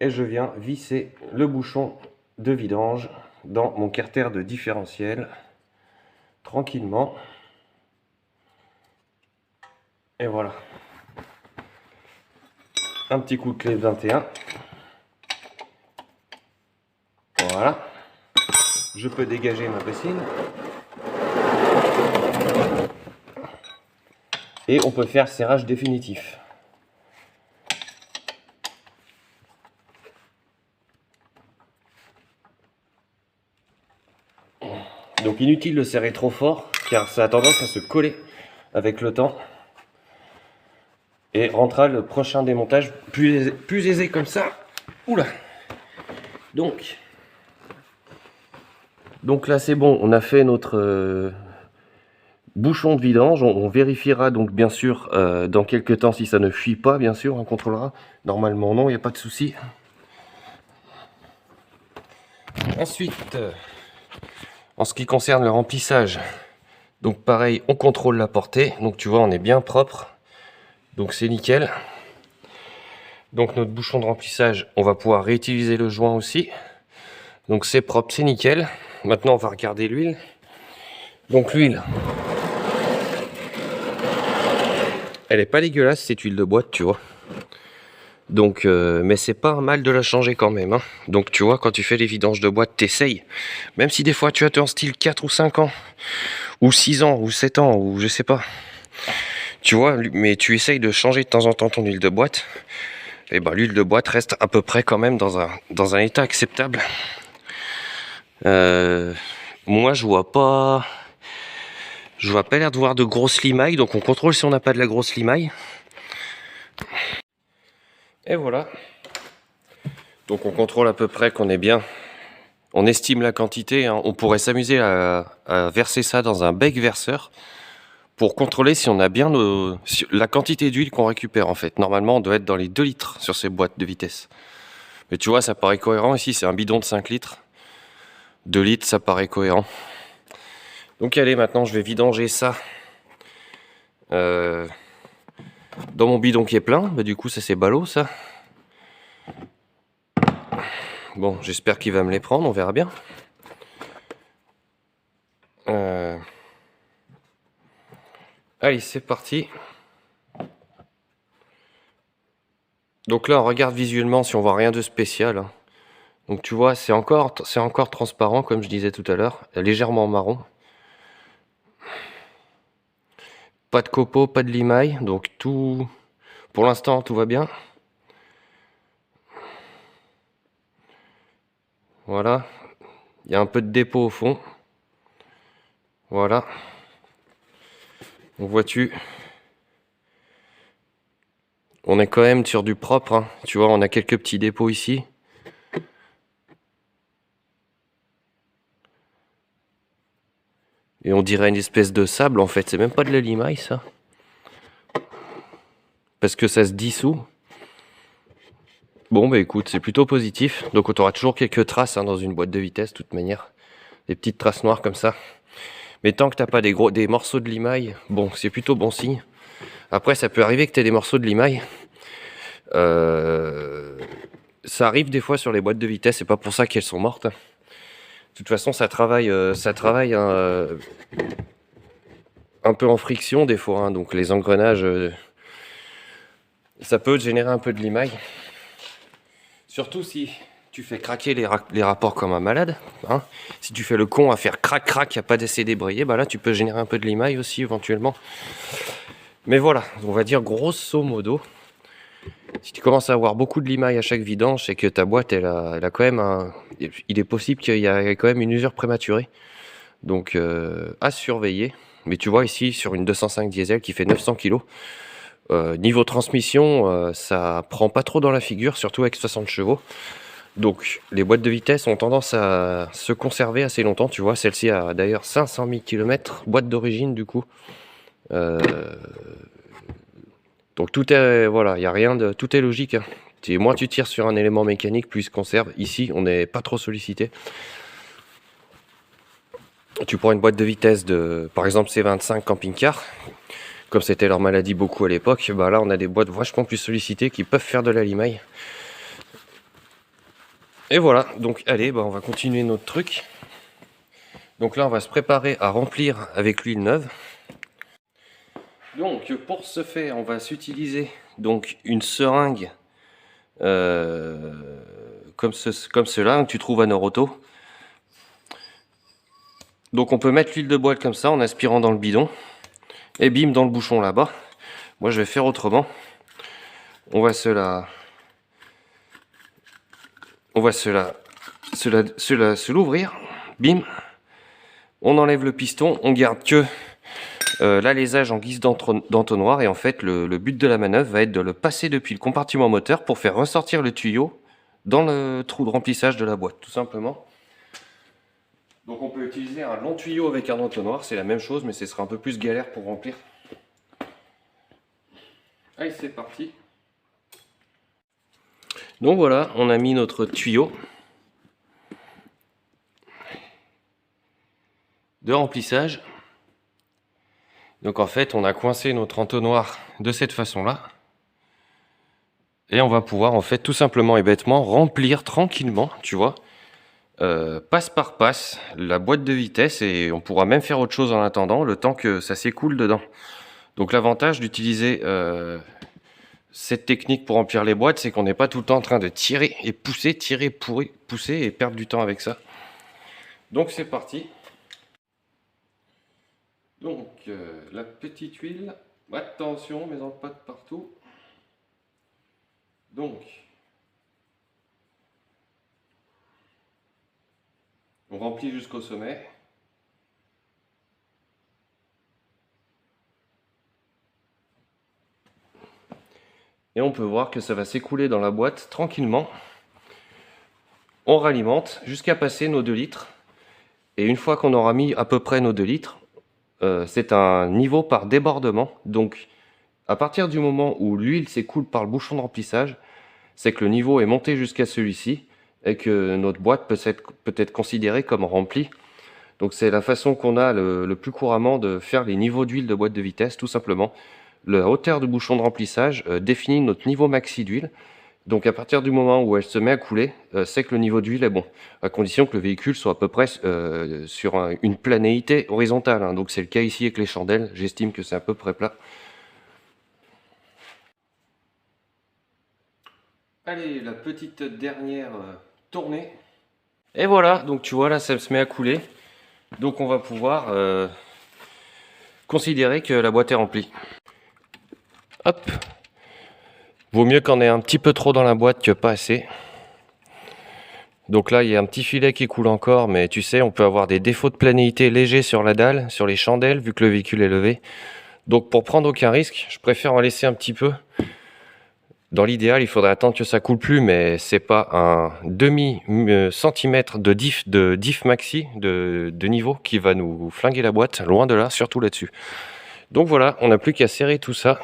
et je viens visser le bouchon de vidange dans mon carter de différentiel tranquillement. Et voilà. Un petit coup de clé 21. Voilà. Je peux dégager ma bassine. Et on peut faire serrage définitif. Donc inutile de serrer trop fort car ça a tendance à se coller avec le temps. Et rendra le prochain démontage plus aisé comme ça. Oula. Donc là c'est bon, on a fait notre bouchon de vidange. On vérifiera donc bien sûr dans quelques temps si ça ne fuit pas, bien sûr, on contrôlera. Normalement non, il n'y a pas de souci. Ensuite, en ce qui concerne le remplissage, donc pareil, on contrôle la portée. Donc tu vois, on est bien propre. Donc c'est nickel. Donc notre bouchon de remplissage, on va pouvoir réutiliser le joint aussi. Donc c'est propre, c'est nickel. Maintenant on va regarder l'huile. Donc l'huile, elle est pas dégueulasse cette huile de boîte, tu vois. Donc mais c'est pas un mal de la changer quand même hein. Donc tu vois, quand tu fais les vidanges de boîte, t'essayes. Même si des fois tu as ton style 4 ou 5 ans, ou 6 ans, ou 7 ans, ou je sais pas. Tu vois, mais tu essayes de changer de temps en temps ton huile de boîte. Et ben l'huile de boîte reste à peu près quand même dans un état acceptable. Moi je vois pas l'air de voir de grosses limailles, donc on contrôle si on n'a pas de la grosse limaille. Et voilà. Donc on contrôle à peu près qu'on est bien. On estime la quantité, hein. On pourrait s'amuser à verser ça dans un bec verseur pour contrôler si on a bien la quantité d'huile qu'on récupère en fait. Normalement on doit être dans les 2 litres sur ces boîtes de vitesse. Mais tu vois, ça paraît cohérent ici, c'est un bidon de 5 litres. 2 litres, ça paraît cohérent. Donc allez, maintenant je vais vidanger ça dans mon bidon qui est plein. Bah, du coup ça c'est ballot ça. Bon, j'espère qu'il va me les prendre, on verra bien. Allez, c'est parti. Donc là on regarde visuellement si on voit rien de spécial hein. Donc tu vois, c'est encore transparent comme je disais tout à l'heure, légèrement marron. Pas de copeaux, pas de limaille, donc tout, pour l'instant tout va bien. Voilà, il y a un peu de dépôt au fond. Voilà. Donc vois-tu, on est quand même sur du propre, hein. Tu vois, on a quelques petits dépôts ici. Et on dirait une espèce de sable en fait, c'est même pas de la limaille ça. Parce que ça se dissout. Bon bah écoute, c'est plutôt positif. Donc on aura toujours quelques traces dans une boîte de vitesse de toute manière. Des petites traces noires comme ça. Mais tant que t'as pas des morceaux de limaille, bon c'est plutôt bon signe. Après ça peut arriver que t'aies des morceaux de limaille. Ça arrive des fois sur les boîtes de vitesse, c'est pas pour ça qu'elles sont mortes. De toute façon ça travaille un peu en friction des fois, donc les engrenages, ça peut générer un peu de limaille. Surtout si tu fais craquer les rapports comme un malade. Si tu fais le con à faire crac crac, il n'y a pas d'essai débrayé, bah là tu peux générer un peu de limaille aussi éventuellement. Mais voilà, on va dire grosso modo, si tu commences à avoir beaucoup de limaille à chaque vidange, c'est que ta boîte, elle a quand même il est possible qu'il y ait quand même une usure prématurée. Donc à surveiller. Mais tu vois ici, sur une 205 diesel qui fait 900 kg, niveau transmission, ça prend pas trop dans la figure, surtout avec 60 chevaux. Donc les boîtes de vitesse ont tendance à se conserver assez longtemps, tu vois. Celle-ci a d'ailleurs 500 000 km, boîte d'origine du coup. Donc tout est, voilà, il n'y a rien de, tout est logique. Moins tu tires sur un élément mécanique, plus il se conserve. Ici, on n'est pas trop sollicité. Tu prends une boîte de vitesse de, par exemple, C25 camping-car, comme c'était leur maladie beaucoup à l'époque, bah là on a des boîtes vachement plus sollicitées qui peuvent faire de la limaille. Et voilà, donc allez, bah on va continuer notre truc. Donc là on va se préparer à remplir avec l'huile neuve. Donc pour ce faire, on va s'utiliser donc une seringue comme cela que tu trouves à Noroto. Donc on peut mettre l'huile de boîte comme ça en aspirant dans le bidon et bim dans le bouchon là-bas. Moi je vais faire autrement. On va se l'ouvrir. Bim. On enlève le piston. On garde que l'alésage en guise d'entonnoir. Et en fait le but de la manœuvre va être de le passer depuis le compartiment moteur pour faire ressortir le tuyau dans le trou de remplissage de la boîte, tout simplement. Donc on peut utiliser un long tuyau avec un entonnoir, c'est la même chose, mais ce sera un peu plus galère pour remplir. Allez, c'est parti. Donc voilà, on a mis notre tuyau de remplissage. Donc en fait, on a coincé notre entonnoir de cette façon-là. Et on va pouvoir en fait tout simplement et bêtement remplir tranquillement, tu vois. Passe par passe la boîte de vitesse et on pourra même faire autre chose en attendant le temps que ça s'écoule dedans. Donc l'avantage d'utiliser cette technique pour remplir les boîtes, c'est qu'on n'est pas tout le temps en train de tirer et pousser, pousser et perdre du temps avec ça. Donc c'est parti. Donc la petite huile, attention mais pas de partout. Donc on remplit jusqu'au sommet. Et on peut voir que ça va s'écouler dans la boîte tranquillement. On ralimente jusqu'à passer nos 2 litres. Et une fois qu'on aura mis à peu près nos 2 litres, c'est un niveau par débordement. Donc à partir du moment où l'huile s'écoule par le bouchon de remplissage, c'est que le niveau est monté jusqu'à celui-ci et que notre boîte peut être considérée comme remplie. Donc c'est la façon qu'on a le plus couramment de faire les niveaux d'huile de boîte de vitesse, tout simplement. La hauteur du bouchon de remplissage définit notre niveau maxi d'huile. Donc à partir du moment où elle se met à couler, c'est que le niveau d'huile est bon, à condition que le véhicule soit à peu près sur une planéité horizontale. Donc c'est le cas ici avec les chandelles, j'estime que c'est à peu près plat. Allez, la petite dernière tournée. Et voilà, donc tu vois là ça se met à couler. Donc on va pouvoir considérer que la boîte est remplie. Hop. Vaut mieux qu'on ait un petit peu trop dans la boîte que pas assez. Donc là il y a un petit filet qui coule encore, mais tu sais on peut avoir des défauts de planéité légers sur la dalle, sur les chandelles vu que le véhicule est levé. Donc pour prendre aucun risque, je préfère en laisser un petit peu. Dans l'idéal, il faudrait attendre que ça coule plus, mais c'est pas un demi centimètre de diff maxi de niveau qui va nous flinguer la boîte, loin de là, surtout là-dessus. Donc voilà, on n'a plus qu'à serrer tout ça.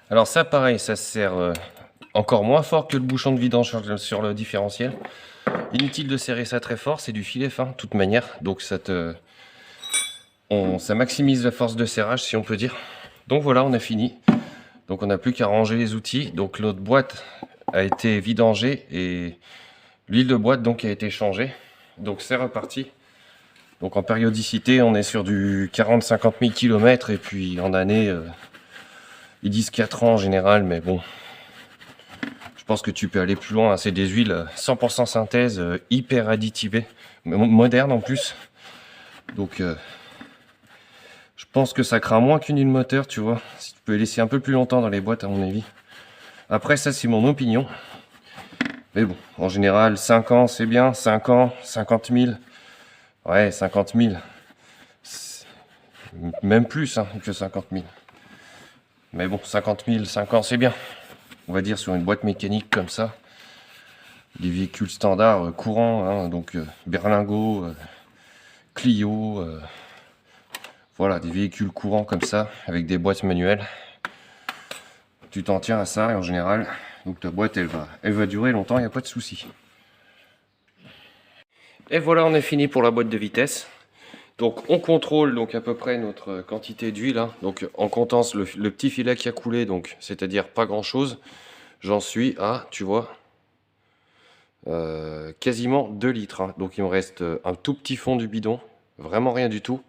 Alors ça pareil, ça se serre encore moins fort que le bouchon de vidange sur le différentiel. Inutile de serrer ça très fort, c'est du filet fin de toute manière, donc ça maximise la force de serrage si on peut dire. Donc voilà, on a fini. Donc on n'a plus qu'à ranger les outils. Donc notre boîte a été vidangée et l'huile de boîte donc a été changée. Donc c'est reparti. Donc en périodicité, on est sur du 40-50 000 km et puis en année, ils disent 4 ans en général, mais bon, je pense que tu peux aller plus loin. C'est des huiles 100% synthèse, hyper additivées, modernes en plus. Donc je pense que ça craint moins qu'une huile moteur, tu vois. Si tu peux les laisser un peu plus longtemps dans les boîtes, à mon avis. Après, ça, c'est mon opinion. Mais bon, en général, 5 ans, c'est bien. 5 ans, 50 000. Ouais, 50 000. Même plus hein, que 50 000. Mais bon, 50 000, 5 ans, c'est bien. On va dire sur une boîte mécanique comme ça. Des véhicules standards, courants, hein, donc Berlingot, Clio... voilà, des véhicules courants comme ça, avec des boîtes manuelles. Tu t'en tiens à ça et en général, donc ta boîte elle va durer longtemps, il n'y a pas de souci. Et voilà, on est fini pour la boîte de vitesse. Donc on contrôle donc à peu près notre quantité d'huile. Hein. Donc en comptant le petit filet qui a coulé, donc c'est-à-dire pas grand chose, j'en suis à, tu vois, quasiment 2 litres. Hein. Donc il me reste un tout petit fond du bidon, vraiment rien du tout.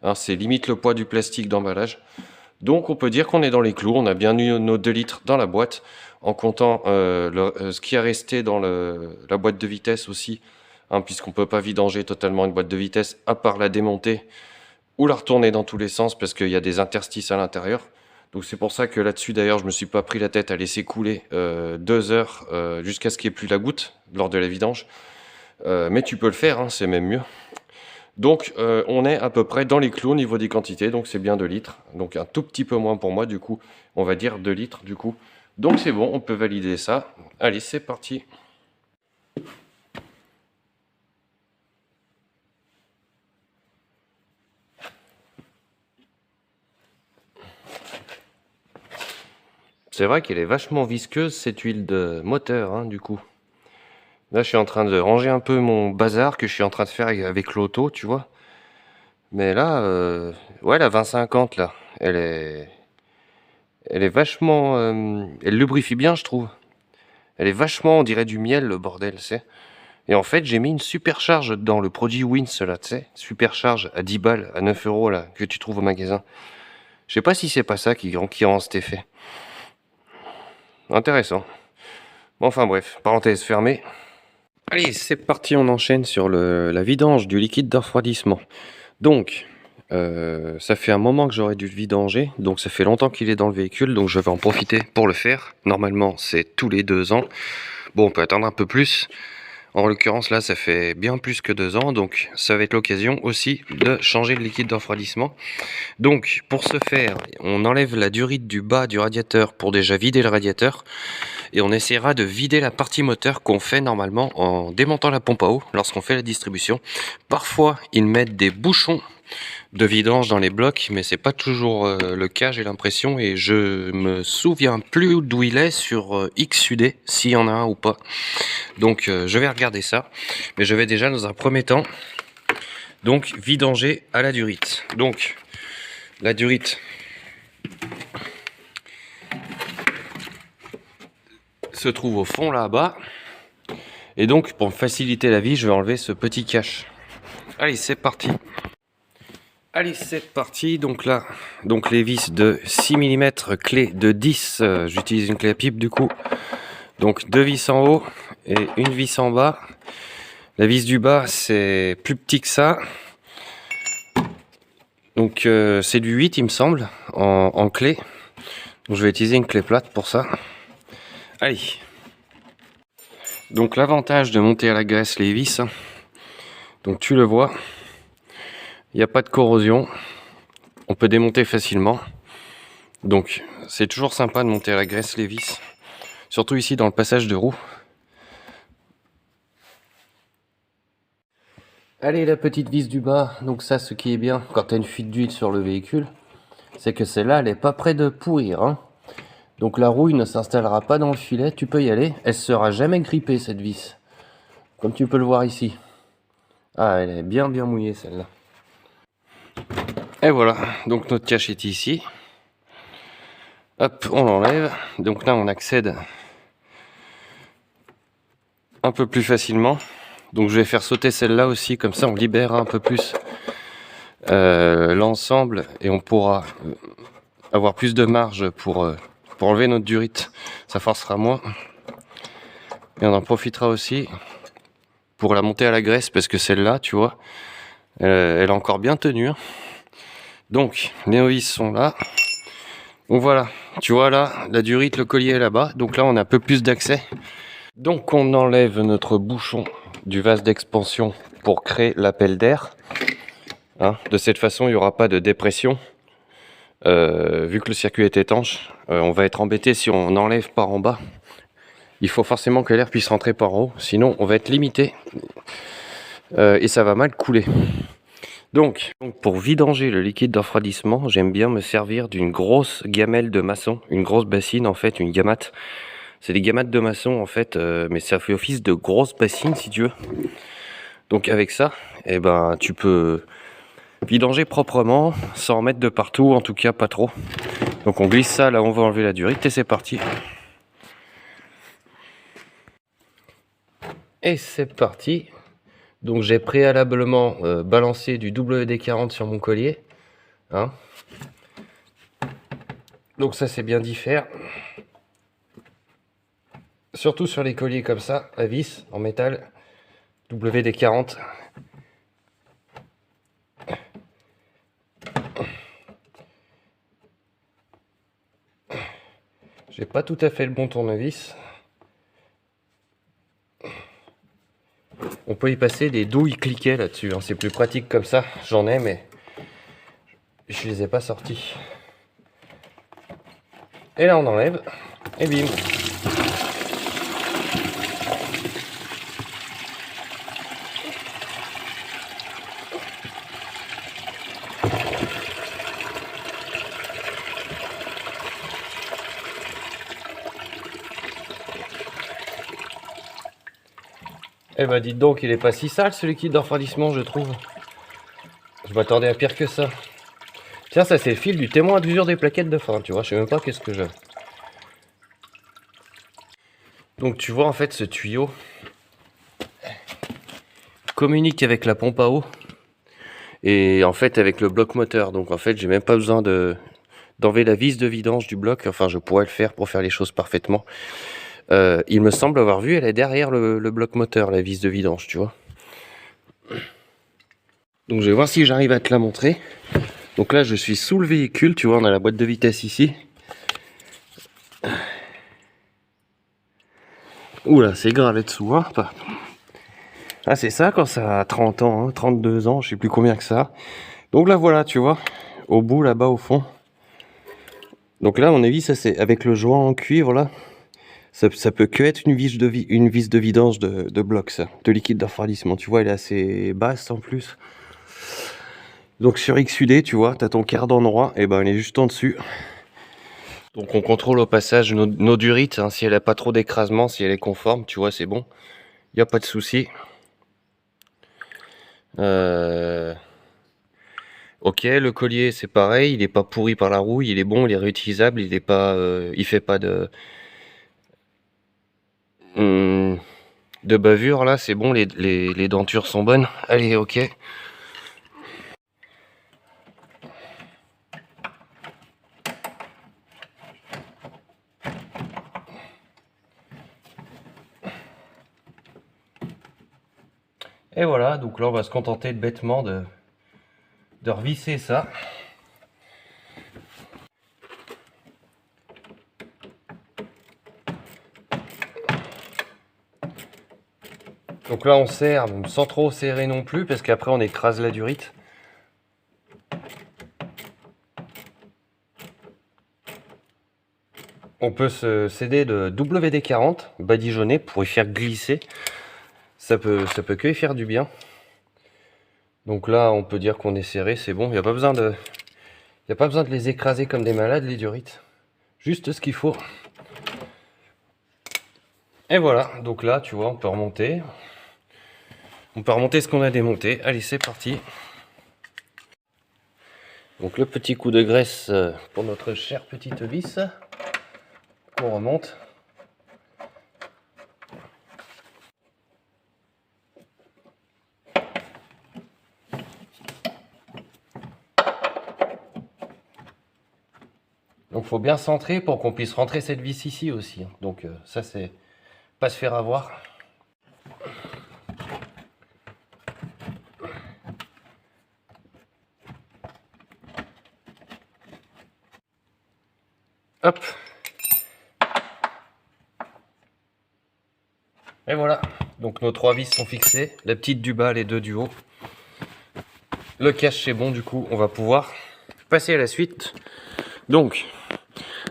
Hein, c'est limite le poids du plastique d'emballage. Donc on peut dire qu'on est dans les clous. On a bien eu nos 2 litres dans la boîte. En comptant ce qui est resté dans la boîte de vitesse aussi. Hein, puisqu'on ne peut pas vidanger totalement une boîte de vitesse à part la démonter ou la retourner dans tous les sens parce qu'il y a des interstices à l'intérieur. Donc c'est pour ça que là-dessus d'ailleurs je ne me suis pas pris la tête à laisser couler 2 heures jusqu'à ce qu'il n'y ait plus la goutte lors de la vidange. Mais tu peux le faire, hein, c'est même mieux. Donc on est à peu près dans les clous au niveau des quantités, donc c'est bien 2 litres. Donc un tout petit peu moins pour moi du coup, on va dire 2 litres du coup. Donc c'est bon, on peut valider ça. Allez, c'est parti. C'est vrai qu'elle est vachement visqueuse cette huile de moteur, hein, du coup. Là je suis en train de ranger un peu mon bazar que je suis en train de faire avec l'auto, tu vois. Mais là, ouais, la 2050 là, elle est vachement... elle lubrifie bien, je trouve. Elle est vachement, on dirait du miel, le bordel, c'est. Et en fait, j'ai mis une supercharge dans le produit Wins, là, tu sais. Supercharge à 10 balles, à 9 euros, là, que tu trouves au magasin. Je sais pas si c'est pas ça qui rend cet effet. Intéressant. Bon, enfin bref, parenthèse fermée. Allez, c'est parti, on enchaîne sur la vidange du liquide de refroidissement. Donc, ça fait un moment que j'aurais dû le vidanger, donc ça fait longtemps qu'il est dans le véhicule, donc je vais en profiter pour le faire. Normalement, c'est tous les 2 ans. Bon, on peut attendre un peu plus. En l'occurrence, là, ça fait bien plus que 2 ans, donc ça va être l'occasion aussi de changer le liquide de refroidissement. Donc, pour ce faire, on enlève la durite du bas du radiateur pour déjà vider le radiateur. Et on essaiera de vider la partie moteur qu'on fait normalement en démontant la pompe à eau lorsqu'on fait la distribution. Parfois, ils mettent des bouchons de vidange dans les blocs, mais c'est pas toujours le cas, j'ai l'impression, et je me souviens plus d'où il est sur XUD, s'il y en a un ou pas. Donc je vais regarder ça, mais je vais déjà dans un premier temps donc vidanger à la durite. Donc la durite se trouve au fond là-bas, et donc pour faciliter la vie, je vais enlever ce petit cache. Allez, c'est parti. Allez, c'est parti. Donc là, donc les vis de 6 mm, clé de 10. J'utilise une clé à pipe du coup. Donc 2 vis en haut et une vis en bas. La vis du bas, c'est plus petit que ça. Donc c'est du 8, il me semble, en clé. Donc, je vais utiliser une clé plate pour ça. Allez. Donc l'avantage de monter à la graisse les vis, donc tu le vois, il n'y a pas de corrosion, on peut démonter facilement. Donc c'est toujours sympa de monter à la graisse les vis, surtout ici dans le passage de roue. Allez, la petite vis du bas, donc ça, ce qui est bien quand tu as une fuite d'huile sur le véhicule, c'est que celle-là, elle n'est pas près de pourrir, hein. Donc la rouille ne s'installera pas dans le filet, tu peux y aller, elle sera jamais grippée cette vis, comme tu peux le voir ici. Ah, elle est bien mouillée celle-là. Et voilà, donc notre cache est ici. Hop, on l'enlève. Donc là, on accède un peu plus facilement. Donc je vais faire sauter celle-là aussi, comme ça on libère un peu plus l'ensemble et on pourra avoir plus de marge pour enlever notre durite. Ça forcera moins. Et on en profitera aussi pour la monter à la graisse, parce que celle-là, tu vois, elle est encore bien tenue. Donc, les novices sont là. Donc voilà, tu vois là, la durite, le collier est là-bas. Donc là, on a un peu plus d'accès. Donc on enlève notre bouchon du vase d'expansion pour créer l'appel d'air. Hein, de cette façon, il n'y aura pas de dépression. Vu que le circuit est étanche, on va être embêté si on enlève par en bas. Il faut forcément que l'air puisse rentrer par en haut, sinon on va être limité et ça va mal couler. Donc pour vidanger le liquide de refroidissement, j'aime bien me servir d'une grosse gamelle de maçon, une grosse bassine en fait, une gamate. C'est des gamates de maçon en fait, mais ça fait office de grosse bassine si tu veux. Donc avec ça, eh ben, tu peux vidanger proprement, sans en mettre de partout, en tout cas pas trop. Donc on glisse ça, là on va enlever la durite et c'est parti. Et c'est parti. Donc j'ai préalablement balancé du WD-40 sur mon collier. Hein. Donc ça c'est bien d'y faire. Surtout sur les colliers comme ça, à vis, en métal, WD-40. J'ai pas tout à fait le bon tournevis. On peut y passer des douilles cliquets là-dessus, hein. C'est plus pratique comme ça. J'en ai, mais je les ai pas sortis. Et là on enlève, et bim. Eh ben dites donc, il est pas si sale ce liquide de refroidissement, je trouve. Je m'attendais à pire que ça. Tiens, ça c'est le fil du témoin d'usure des plaquettes de frein, tu vois, je sais même pas qu'est-ce que je... Donc tu vois en fait ce tuyau communique avec la pompe à eau et en fait avec le bloc moteur. Donc en fait j'ai même pas besoin d'enlever la vis de vidange du bloc. Enfin je pourrais le faire pour faire les choses parfaitement. Il me semble avoir vu, elle est derrière le bloc moteur, la vis de vidange, tu vois. Donc je vais voir si j'arrive à te la montrer. Donc là je suis sous le véhicule, tu vois, on a la boîte de vitesse ici. Oula, c'est gras là-dessous, hein. Ah c'est ça quand ça a 30 ans, hein, 32 ans, je sais plus combien que ça. Donc là voilà, tu vois, au bout là-bas au fond. Donc là à mon avis ça c'est avec le joint en cuivre là. Ça peut que être une vis de vidange de bloc, ça, de liquide de refroidissement. Tu vois, elle est assez basse en plus. Donc sur XUD, tu vois, tu as ton quart d'endroit, et ben elle est juste en dessus. Donc on contrôle au passage nos durites, hein, si elle n'a pas trop d'écrasement, si elle est conforme, tu vois, c'est bon. Il n'y a pas de souci. Ok, le collier c'est pareil, il n'est pas pourri par la rouille, il est bon, il est réutilisable, il est pas, il fait pas de bavure là, c'est bon, les dentures sont bonnes. Allez, ok. Et voilà, donc là on va se contenter de bêtement de revisser ça. Donc là on serre sans trop serrer non plus parce qu'après on écrase la durite. On peut se céder de WD-40 badigeonné pour y faire glisser. Ça peut que y faire du bien. Donc là on peut dire qu'on est serré, c'est bon. Il n'y a pas besoin de les écraser comme des malades les durites. Juste ce qu'il faut. Et voilà, donc là tu vois on peut remonter. On peut remonter ce qu'on a démonté. Allez, c'est parti. Donc le petit coup de graisse pour notre chère petite vis. On remonte. Donc faut bien centrer pour qu'on puisse rentrer cette vis ici aussi. Donc ça c'est pas se faire avoir. Hop. Et voilà. Donc nos 3 vis sont fixées. La petite du bas, les 2 du haut. Le cache c'est bon, du coup on va pouvoir passer à la suite. Donc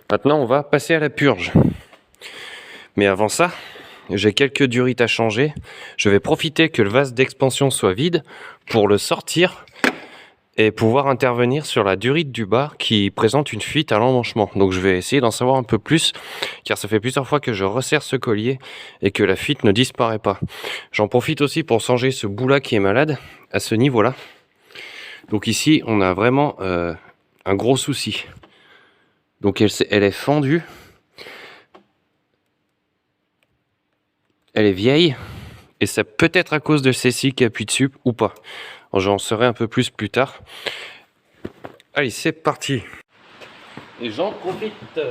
maintenant on va passer à la purge. Mais avant ça, j'ai quelques durites à changer. Je vais profiter que le vase d'expansion soit vide pour le sortir et pouvoir intervenir sur la durite du bas qui présente une fuite à l'emmanchement. Donc je vais essayer d'en savoir un peu plus car ça fait plusieurs fois que je resserre ce collier et que la fuite ne disparaît pas. J'en profite aussi pour changer ce bout là qui est malade à ce niveau là. Donc ici on a vraiment un gros souci. Donc elle est fendue. Elle est vieille et ça peut être à cause de ces scies qui appuient dessus ou pas. J'en saurai un peu plus tard. Allez, c'est parti. Et j'en profite.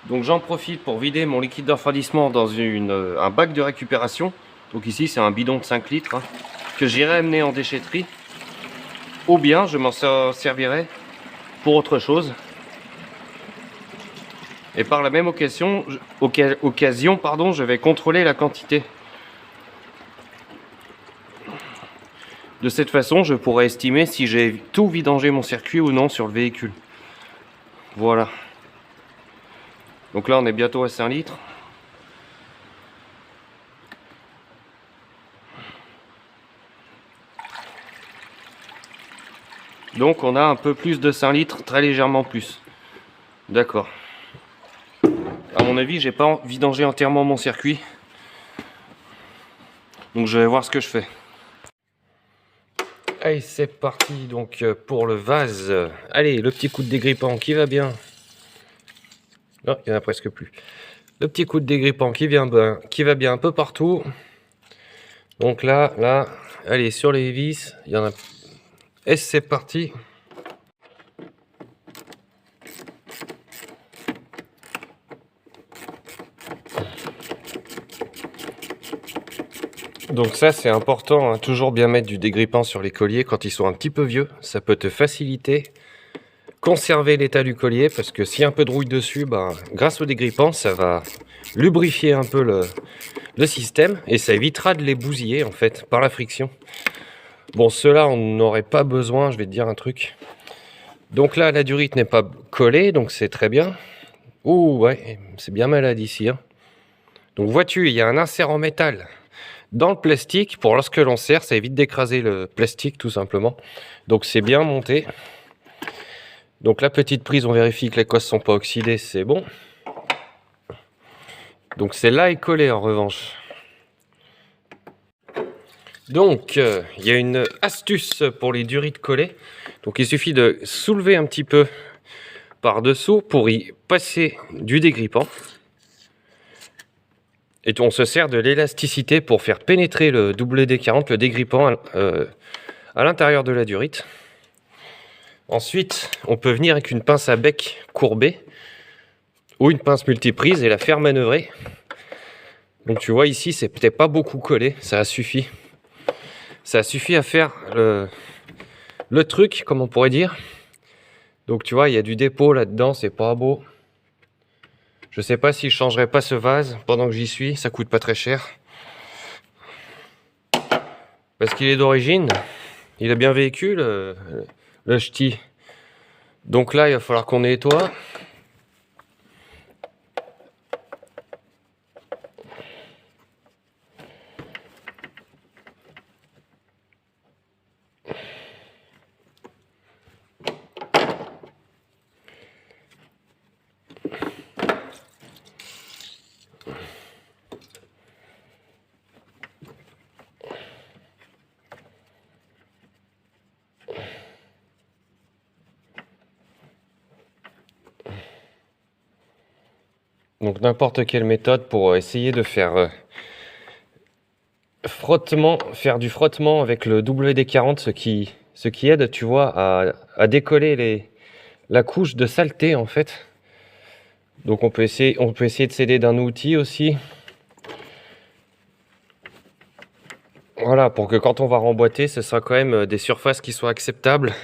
Donc j'en profite pour vider mon liquide de refroidissement dans un bac de récupération. Donc ici c'est un bidon de 5 litres que j'irai amener en déchetterie. Ou bien je m'en servirai pour autre chose. Et par la même occasion, je vais contrôler la quantité. De cette façon, je pourrai estimer si j'ai tout vidangé mon circuit ou non sur le véhicule. Voilà. Donc là, on est bientôt à 5 litres. Donc on a un peu plus de 5 litres, très légèrement plus. D'accord. À mon avis, j'ai pas vidangé entièrement mon circuit. Donc je vais voir ce que je fais. Allez, c'est parti donc pour le vase. Allez, le petit coup de dégrippant qui va bien. Non, il n'y en a presque plus. Le petit coup de dégrippant qui va bien un peu partout. Donc là, allez, sur les vis, il y en a. Et c'est parti. Donc ça c'est important, hein, toujours bien mettre du dégrippant sur les colliers quand ils sont un petit peu vieux. Ça peut te faciliter, conserver l'état du collier, parce que s'il y a un peu de rouille dessus, grâce au dégrippant, ça va lubrifier un peu le système et ça évitera de les bousiller en fait par la friction. Bon, ceux-là on n'aurait pas besoin, je vais te dire un truc. Donc là la durite n'est pas collée, donc c'est très bien. Ouh ouais, c'est bien malade ici. Hein. Donc vois-tu, il y a un insert en métal dans le plastique pour lorsque l'on serre, ça évite d'écraser le plastique tout simplement. Donc c'est bien monté. Donc la petite prise, on vérifie que les cosses sont pas oxydées, c'est bon. Donc celle-là est collée en revanche. Donc il y a une astuce pour les durites collées. Donc il suffit de soulever un petit peu par dessous pour y passer du dégrippant. Et on se sert de l'élasticité pour faire pénétrer le WD-40, le dégrippant, à l'intérieur de la durite. Ensuite, on peut venir avec une pince à bec courbée ou une pince multiprise et la faire manœuvrer. Donc tu vois ici, c'est peut-être pas beaucoup collé, ça a suffi. Ça a suffi à faire le truc, comme on pourrait dire. Donc tu vois, il y a du dépôt là-dedans, c'est pas beau. Je sais pas si je changerai pas ce vase pendant que j'y suis, ça coûte pas très cher. Parce qu'il est d'origine, il a bien vécu le ch'ti. Donc là, il va falloir qu'on nettoie. Donc n'importe quelle méthode pour essayer de faire faire du frottement avec le WD-40, ce qui aide, tu vois, à décoller la couche de saleté en fait. Donc on peut essayer de s'aider d'un outil aussi. Voilà, pour que quand on va remboîter, ce sera quand même des surfaces qui soient acceptables.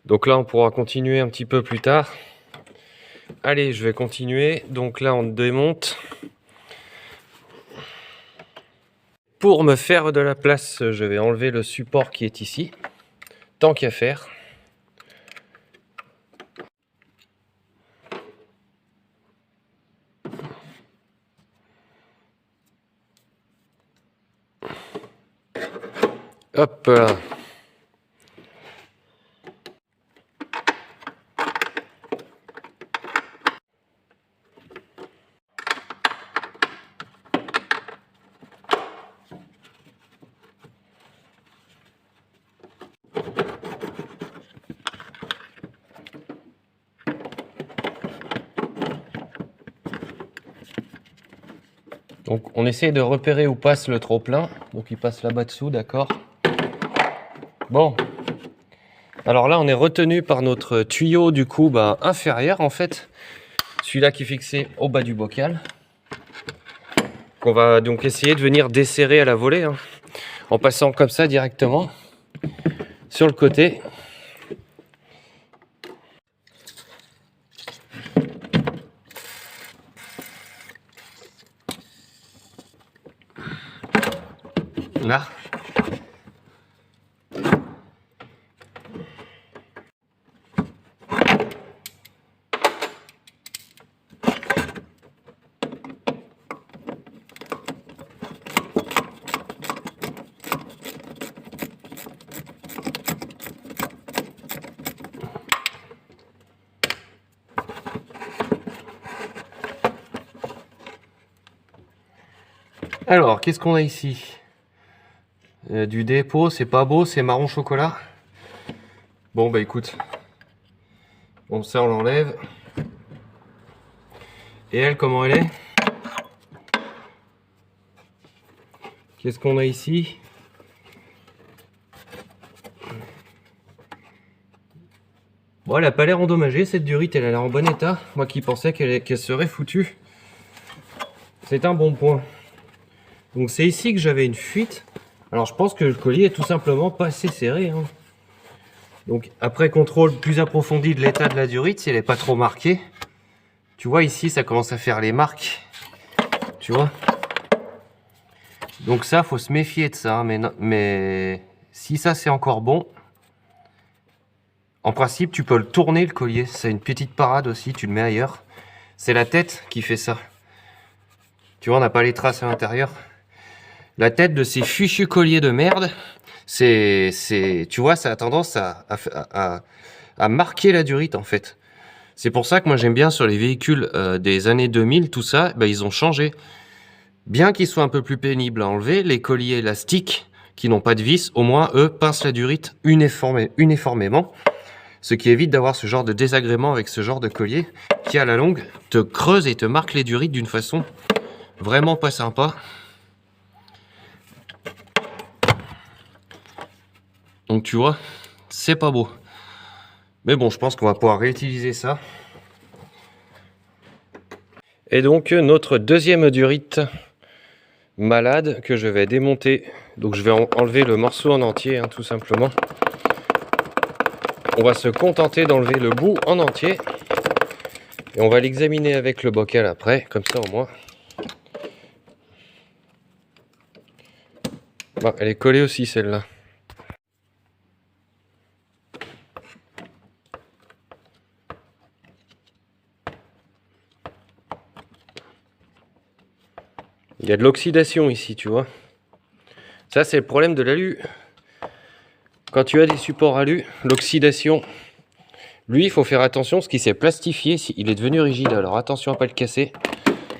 Donc là, on pourra continuer un petit peu plus tard. Allez, je vais continuer. Donc là, on démonte. Pour me faire de la place, je vais enlever le support qui est ici. Tant qu'à faire. Hop là. Donc on essaie de repérer où passe le trop-plein. Donc il passe là-bas dessous, d'accord. Bon. Alors là on est retenu par notre tuyau du coup inférieur en fait. Celui-là qui est fixé au bas du bocal. On va donc essayer de venir desserrer à la volée. Hein, en passant comme ça directement sur le côté. Là. Alors, qu'est-ce qu'on a ici? Du dépôt, c'est pas beau, c'est marron chocolat. Bon bah écoute, bon ça on l'enlève. Et elle, comment elle est? Qu'est-ce qu'on a ici? Bon, elle a pas l'air endommagée cette durite, elle a l'air en bon état. Moi qui pensais qu'elle serait foutue. C'est un bon point. Donc c'est ici que j'avais une fuite. Alors je pense que le collier est tout simplement pas assez serré. Hein. Donc après contrôle plus approfondi de l'état de la durite, si elle n'est pas trop marquée. Tu vois ici ça commence à faire les marques. Tu vois. Donc ça faut se méfier de ça. Mais si ça c'est encore bon. En principe tu peux le tourner le collier. C'est une petite parade aussi, tu le mets ailleurs. C'est la tête qui fait ça. Tu vois on n'a pas les traces à l'intérieur. La tête de ces fichus colliers de merde, tu vois, ça a tendance à marquer la durite en fait. C'est pour ça que moi j'aime bien sur les véhicules des années 2000, tout ça, ils ont changé. Bien qu'ils soient un peu plus pénibles à enlever, les colliers élastiques qui n'ont pas de vis, au moins eux pincent la durite uniformément. Ce qui évite d'avoir ce genre de désagrément avec ce genre de collier qui à la longue te creuse et te marque les durites d'une façon vraiment pas sympa. Donc tu vois, c'est pas beau. Mais bon, je pense qu'on va pouvoir réutiliser ça. Et donc notre deuxième durite malade que je vais démonter. Donc je vais enlever le morceau en entier, hein, tout simplement. On va se contenter d'enlever le bout en entier. Et on va l'examiner avec le bocal après, comme ça au moins. Bon, elle est collée aussi celle-là. Il y a de l'oxydation ici, tu vois. Ça, c'est le problème de l'alu. Quand tu as des supports alu, l'oxydation, lui, il faut faire attention parce qu'il s'est plastifié. Il est devenu rigide, alors attention à pas le casser.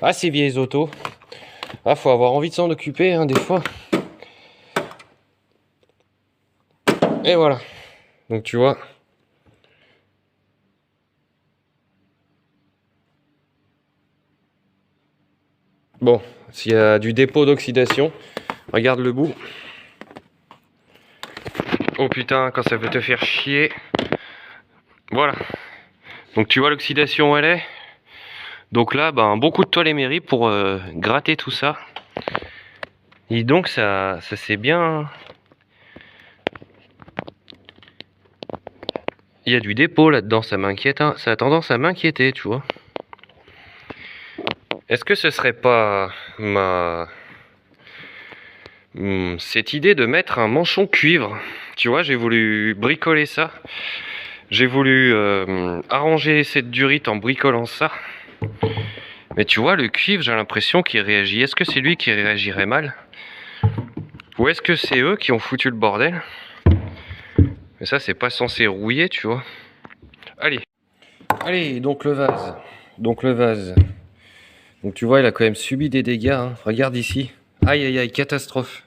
Ah, ces vieilles autos. Ah, faut avoir envie de s'en occuper, hein, des fois. Et voilà. Donc, tu vois. Bon, s'il y a du dépôt d'oxydation, regarde le bout. Oh putain, quand ça veut te faire chier. Voilà. Donc tu vois l'oxydation où elle est. Donc là, ben, un bon coup de toile émeri pour gratter tout ça. Et donc ça c'est bien. Il y a du dépôt là-dedans, ça m'inquiète. Hein. Ça a tendance à m'inquiéter, tu vois. Est-ce que ce serait pas cette idée de mettre un manchon cuivre? Tu vois, j'ai voulu bricoler ça. J'ai voulu arranger cette durite en bricolant ça. Mais tu vois, le cuivre, j'ai l'impression qu'il réagit. Est-ce que c'est lui qui réagirait mal? Ou est-ce que c'est eux qui ont foutu le bordel? Mais ça, c'est pas censé rouiller, tu vois. Allez. Allez, donc le vase. Donc le vase. Donc tu vois, il a quand même subi des dégâts. Hein. Regarde ici. Aïe, aïe, aïe, catastrophe.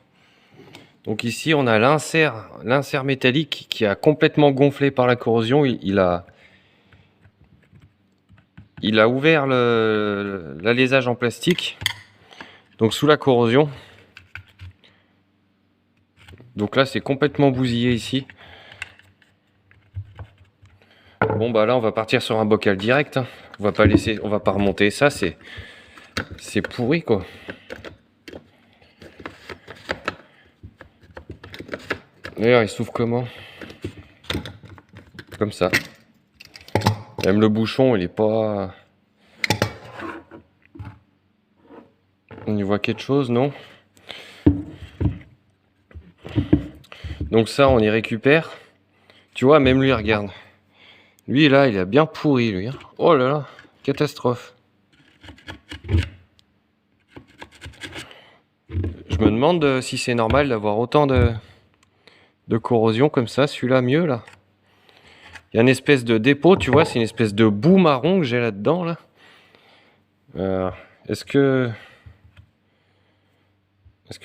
Donc ici, on a l'insert métallique qui a complètement gonflé par la corrosion. Il a ouvert l'alésage en plastique. Donc sous la corrosion. Donc là, c'est complètement bousillé ici. Bon bah là, on va partir sur un bocal direct. Hein. On va pas remonter ça. C'est pourri quoi. D'ailleurs, il s'ouvre comment? Comme ça. Même le bouchon, il est pas... On y voit quelque chose, non? Donc ça, on y récupère. Tu vois, même lui, regarde. Lui, là, il a bien pourri, lui. Hein. Oh là là, catastrophe. Je me demande si c'est normal d'avoir autant de corrosion comme ça. Celui-là, mieux, là. Il y a une espèce de dépôt, tu vois, c'est une espèce de boue marron que j'ai là-dedans, là. Est-ce que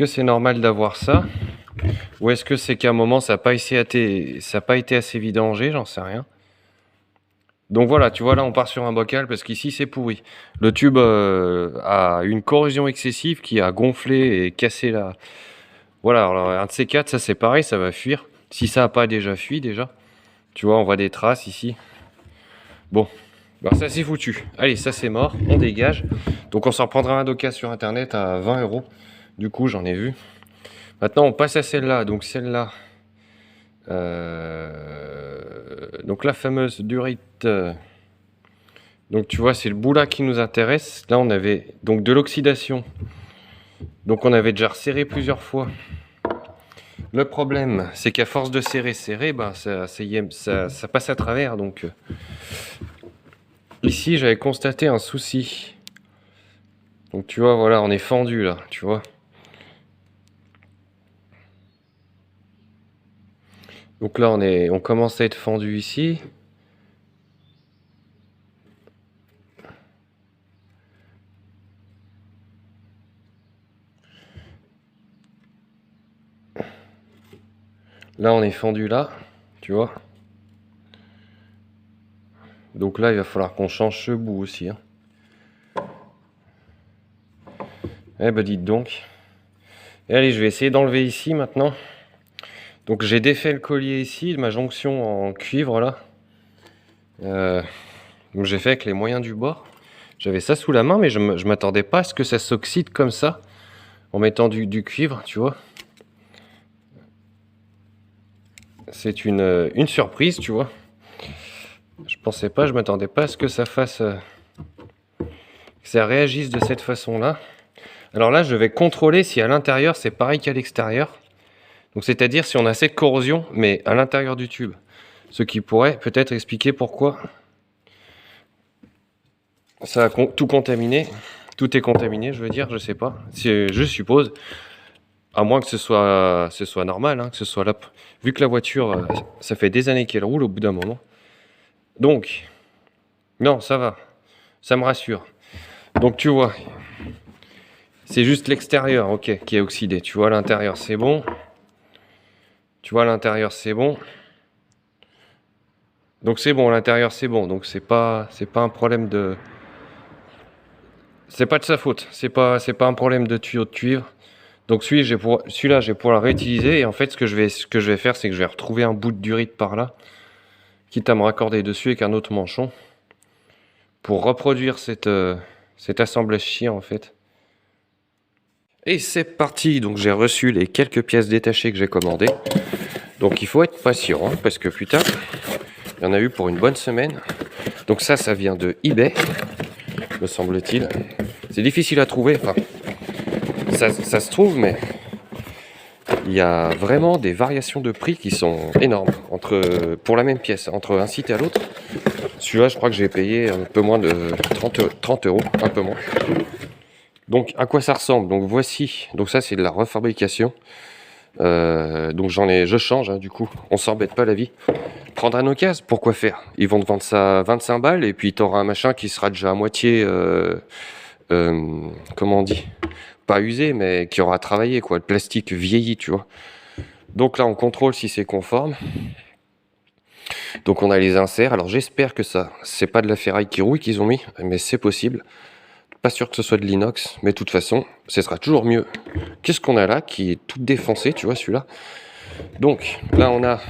c'est normal d'avoir ça? Ou est-ce que c'est qu'à un moment, ça n'a pas été assez vidangé? J'en sais rien. Donc voilà, tu vois, là, on part sur un bocal parce qu'ici, c'est pourri. Le tube a une corrosion excessive qui a gonflé et cassé la... Voilà, alors un de ces quatre, ça c'est pareil, ça va fuir. Si ça n'a pas déjà fui, déjà. Tu vois, on voit des traces ici. Bon, bah ça c'est foutu. Allez, ça c'est mort, on dégage. Donc on s'en prendra un d'occasion sur internet à 20 €. Du coup, j'en ai vu. Maintenant, on passe à celle-là. Donc celle-là... donc la fameuse durite. Donc tu vois, c'est le bout là qui nous intéresse. Là, on avait donc de l'oxydation. Donc on avait déjà resserré plusieurs fois. Le problème, c'est qu'à force de serrer, ben, ça passe à travers. Donc ici, j'avais constaté un souci. Donc tu vois, voilà, on est fendu là, tu vois. Donc là, on commence à être fendu ici. Là, on est fendu là, tu vois. Donc là, il va falloir qu'on change ce bout aussi. Hein. Eh ben, dites donc. Et allez, je vais essayer d'enlever ici maintenant. Donc j'ai défait le collier ici, ma jonction en cuivre là. Donc j'ai fait avec les moyens du bord. J'avais ça sous la main, mais je m'attendais pas à ce que ça s'oxyde comme ça. En mettant du cuivre, tu vois. C'est une surprise, tu vois. Je pensais pas, je m'attendais pas à ce que ça fasse que ça réagisse de cette façon-là. Alors là, je vais contrôler si à l'intérieur, c'est pareil qu'à l'extérieur. Donc c'est-à-dire si on a cette corrosion, mais à l'intérieur du tube. Ce qui pourrait peut-être expliquer pourquoi ça a tout contaminé. Tout est contaminé, je veux dire, je sais pas. Je suppose, à moins que ce soit normal, hein, que ce soit là. Vu que la voiture, ça fait des années qu'elle roule au bout d'un moment. Donc, non, ça va. Ça me rassure. Donc tu vois, c'est juste l'extérieur, ok, qui est oxydé. Tu vois, l'intérieur, c'est bon. Tu vois, l'intérieur, c'est bon. Donc c'est bon, l'intérieur, c'est bon. Donc c'est pas un problème de... C'est pas de sa faute. C'est pas un problème de tuyau de cuivre. Donc celui-là, je vais pouvoir le réutiliser. Et en fait, ce que je vais faire, c'est que je vais retrouver un bout de durite par là, quitte à me raccorder dessus avec un autre manchon, pour reproduire cet assemblage chiant, en fait. Et c'est parti. Donc j'ai reçu les quelques pièces détachées que j'ai commandées. Donc il faut être patient, hein, parce que putain, il y en a eu pour une bonne semaine. Donc ça vient de eBay, me semble-t-il. C'est difficile à trouver, enfin, ça se trouve, mais il y a vraiment des variations de prix qui sont énormes pour la même pièce, entre un site et l'autre. Celui-là, je crois que j'ai payé un peu moins de 30 euros, un peu moins. Donc à quoi ça ressemble? Donc voici, donc ça c'est de la refabrication. Donc je change, hein, du coup, on s'embête pas la vie. Prendre un occasion, pourquoi faire? Ils vont te vendre ça 25 balles et puis tu auras un machin qui sera déjà à moitié, comment on dit? Pas usé, mais qui aura travaillé, quoi. Le plastique vieilli, tu vois. Donc là, on contrôle si c'est conforme. Donc on a les inserts. Alors j'espère que c'est pas de la ferraille qui rouille qu'ils ont mis, mais c'est possible. Pas sûr que ce soit de l'inox, mais de toute façon, ce sera toujours mieux. Qu'est-ce qu'on a là qui est tout défoncé, tu vois, celui-là. Donc là, on a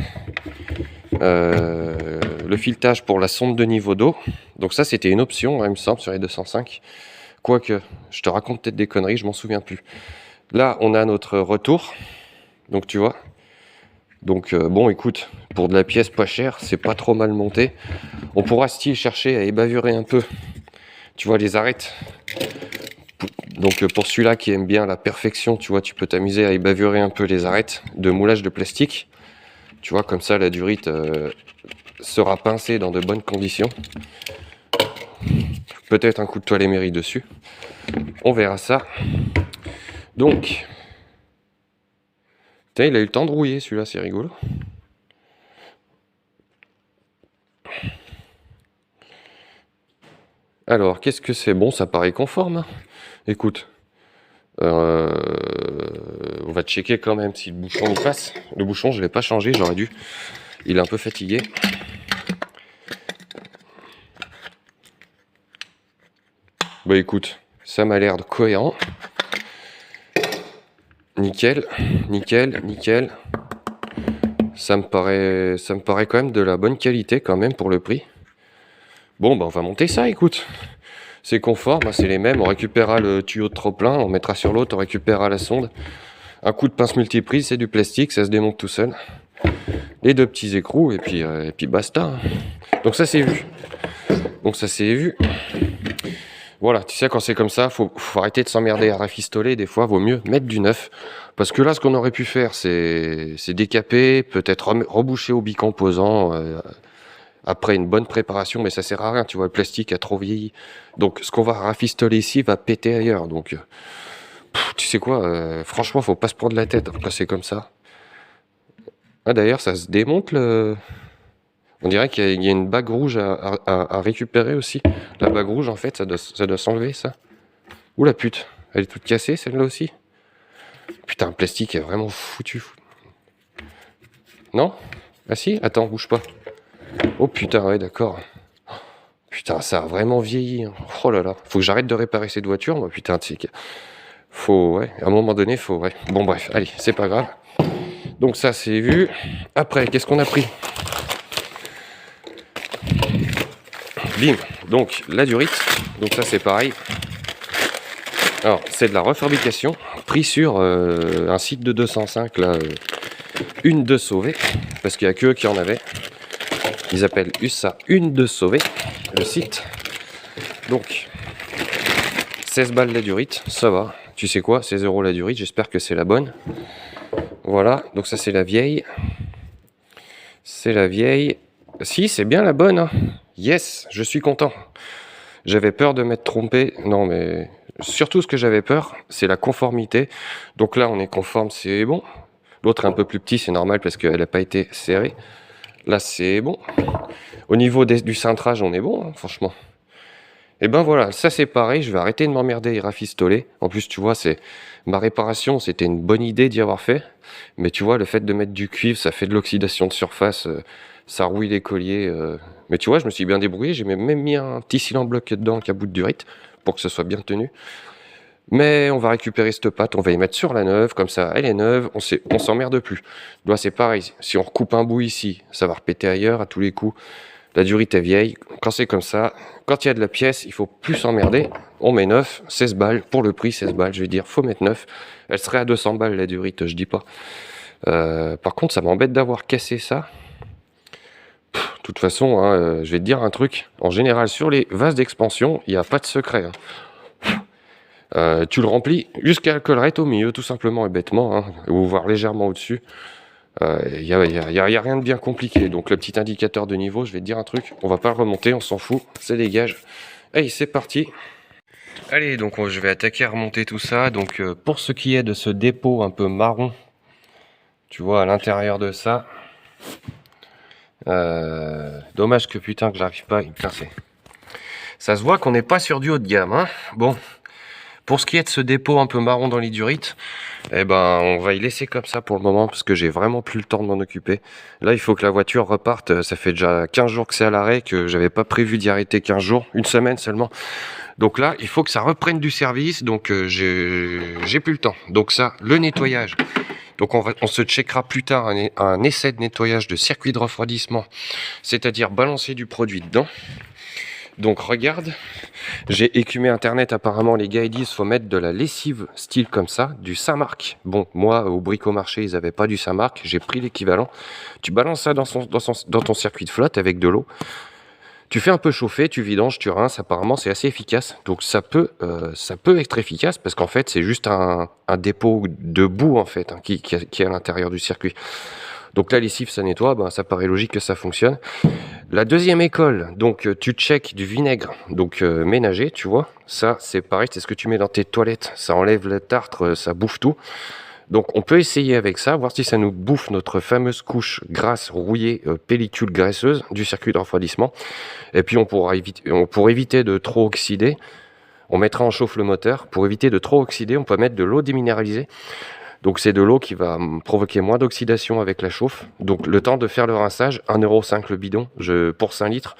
le filetage pour la sonde de niveau d'eau. Donc ça, c'était une option, hein, il me semble, sur les 205. Quoique, je te raconte peut-être des conneries, je m'en souviens plus. Là, on a notre retour. Donc tu vois. Donc bon, écoute, pour de la pièce pas chère, c'est pas trop mal monté. On pourra style chercher à ébavurer un peu, tu vois, les arêtes. Donc pour celui-là qui aime bien la perfection, tu vois, tu peux t'amuser à ébavurer un peu les arêtes de moulage de plastique. Tu vois, comme ça la durite sera pincée dans de bonnes conditions. Peut-être un coup de toile mairie dessus. On verra ça. Donc, putain, il a eu le temps de rouiller celui-là, c'est rigolo. Alors, qu'est-ce que c'est? Bon, ça paraît conforme, hein. Écoute, on va checker quand même si le bouchon nous passe. Le bouchon, je ne l'ai pas changé, j'aurais dû. Il est un peu fatigué. Bah écoute, ça m'a l'air cohérent. Nickel, nickel, nickel. Ça me paraît quand même de la bonne qualité quand même pour le prix. Bon, bah on va monter ça, écoute. C'est conforme, hein, c'est les mêmes. On récupérera le tuyau de trop-plein, on mettra sur l'autre, on récupérera la sonde. Un coup de pince multiprise, c'est du plastique, ça se démonte tout seul. Les deux petits écrous, et puis basta. Hein. Donc ça c'est vu. Voilà, tu sais, quand c'est comme ça, faut arrêter de s'emmerder à rafistoler. Des fois, vaut mieux mettre du neuf. Parce que là, ce qu'on aurait pu faire, c'est décaper, peut-être reboucher au bicomposant après une bonne préparation, mais ça sert à rien, tu vois, le plastique a trop vieilli. Donc, ce qu'on va rafistoler ici va péter ailleurs. Donc, tu sais quoi, franchement, faut pas se prendre la tête quand c'est comme ça. Ah, d'ailleurs, ça se démonte le... On dirait qu'il y a une bague rouge à récupérer aussi. La bague rouge, en fait, ça doit s'enlever, ça. Ouh la pute, elle est toute cassée, celle-là aussi. Putain, le plastique est vraiment foutu. Non? Ah si? Attends, bouge pas. Oh putain, ouais, d'accord. Putain, ça a vraiment vieilli. Hein. Oh là là, faut que j'arrête de réparer cette voiture, moi, putain, tu sais. Faut, ouais, à un moment donné, faut, ouais. Bon, bref, allez, c'est pas grave. Donc ça, c'est vu. Après, qu'est-ce qu'on a pris? Bim, donc la durite, donc ça c'est pareil. Alors c'est de la refabrication, pris sur un site de 205, là, une de sauvée, parce qu'il n'y a que eux qui en avaient. Ils appellent ça une de sauvée, le site. Donc, 16 balles la durite, ça va. Tu sais quoi, 16 € la durite, j'espère que c'est la bonne. Voilà, donc ça c'est la vieille. C'est la vieille. Si, c'est bien la bonne. Hein. Yes, je suis content. J'avais peur de m'être trompé. Non, mais surtout ce que j'avais peur, c'est la conformité. Donc là, on est conforme, c'est bon. L'autre est un peu plus petit, c'est normal parce qu'elle n'a pas été serrée. Là, c'est bon. Au niveau du cintrage, on est bon, hein, franchement. Et ben voilà, ça c'est pareil, je vais arrêter de m'emmerder et rafistoler. En plus, tu vois, c'est ma réparation, c'était une bonne idée d'y avoir fait. Mais tu vois, le fait de mettre du cuivre, ça fait de l'oxydation de surface, ça rouille les colliers. Mais tu vois, je me suis bien débrouillé, j'ai même mis un petit cylindre bloc dedans qui a bout de durite pour que ce soit bien tenu. Mais on va récupérer cette pâte, on va y mettre sur la neuve, comme ça elle est neuve, on s'emmerde plus. Là c'est pareil, si on recoupe un bout ici, ça va repéter ailleurs à tous les coups. La durite est vieille, quand c'est comme ça, quand il y a de la pièce, il faut plus s'emmerder. On met 9, 16 balles, pour le prix 16 balles, je vais dire, faut mettre 9. Elle serait à 200 balles la durite, je dis pas. Par contre, ça m'embête d'avoir cassé ça. De toute façon, hein, je vais te dire un truc. En général, sur les vases d'expansion, il n'y a pas de secret. Hein. Tu le remplis jusqu'à la collerette au milieu, tout simplement et bêtement, hein, ou voire légèrement au-dessus. Il n'y a rien de bien compliqué. Donc le petit indicateur de niveau, je vais te dire un truc, on va pas le remonter, on s'en fout, ça dégage. Allez, c'est parti. Allez, donc je vais attaquer à remonter tout ça. Donc pour ce qui est de ce dépôt un peu marron, tu vois à l'intérieur de ça, dommage que putain que j'arrive pas à y pincer. Ça se voit qu'on n'est pas sur du haut de gamme, hein. Bon, pour ce qui est de ce dépôt un peu marron dans l'hydurite, eh ben, on va y laisser comme ça pour le moment parce que j'ai vraiment plus le temps de m'en occuper. Là, il faut que la voiture reparte. Ça fait déjà 15 jours que c'est à l'arrêt, que j'avais pas prévu d'y arrêter 15 jours, une semaine seulement. Donc là, il faut que ça reprenne du service, donc j'ai plus le temps. Donc ça, le nettoyage. Donc on se checkera plus tard un essai de nettoyage de circuit de refroidissement, c'est-à-dire balancer du produit dedans. Donc regarde, j'ai écumé internet, apparemment les gars ils disent faut mettre de la lessive style comme ça, du Saint-Marc. Bon, moi au bricomarché ils avaient pas du Saint-Marc, j'ai pris l'équivalent. Tu balances ça dans ton circuit de flotte avec de l'eau. Tu fais un peu chauffer, tu vidanges, tu rinces, apparemment c'est assez efficace. Donc ça peut être efficace parce qu'en fait c'est juste un dépôt de boue en fait hein, qui est à l'intérieur du circuit. Donc la lessive ça nettoie, ben, ça paraît logique que ça fonctionne. La deuxième école, donc tu check du vinaigre, donc ménager, tu vois. Ça c'est pareil, c'est ce que tu mets dans tes toilettes, ça enlève le tartre, ça bouffe tout. Donc on peut essayer avec ça, voir si ça nous bouffe notre fameuse couche grasse, rouillée, pellicule graisseuse du circuit de refroidissement. Et puis pour éviter de trop oxyder, on mettra en chauffe le moteur. Pour éviter de trop oxyder, on peut mettre de l'eau déminéralisée. Donc c'est de l'eau qui va provoquer moins d'oxydation avec la chauffe. Donc le temps de faire le rinçage, 1,5 € le bidon pour 5 litres.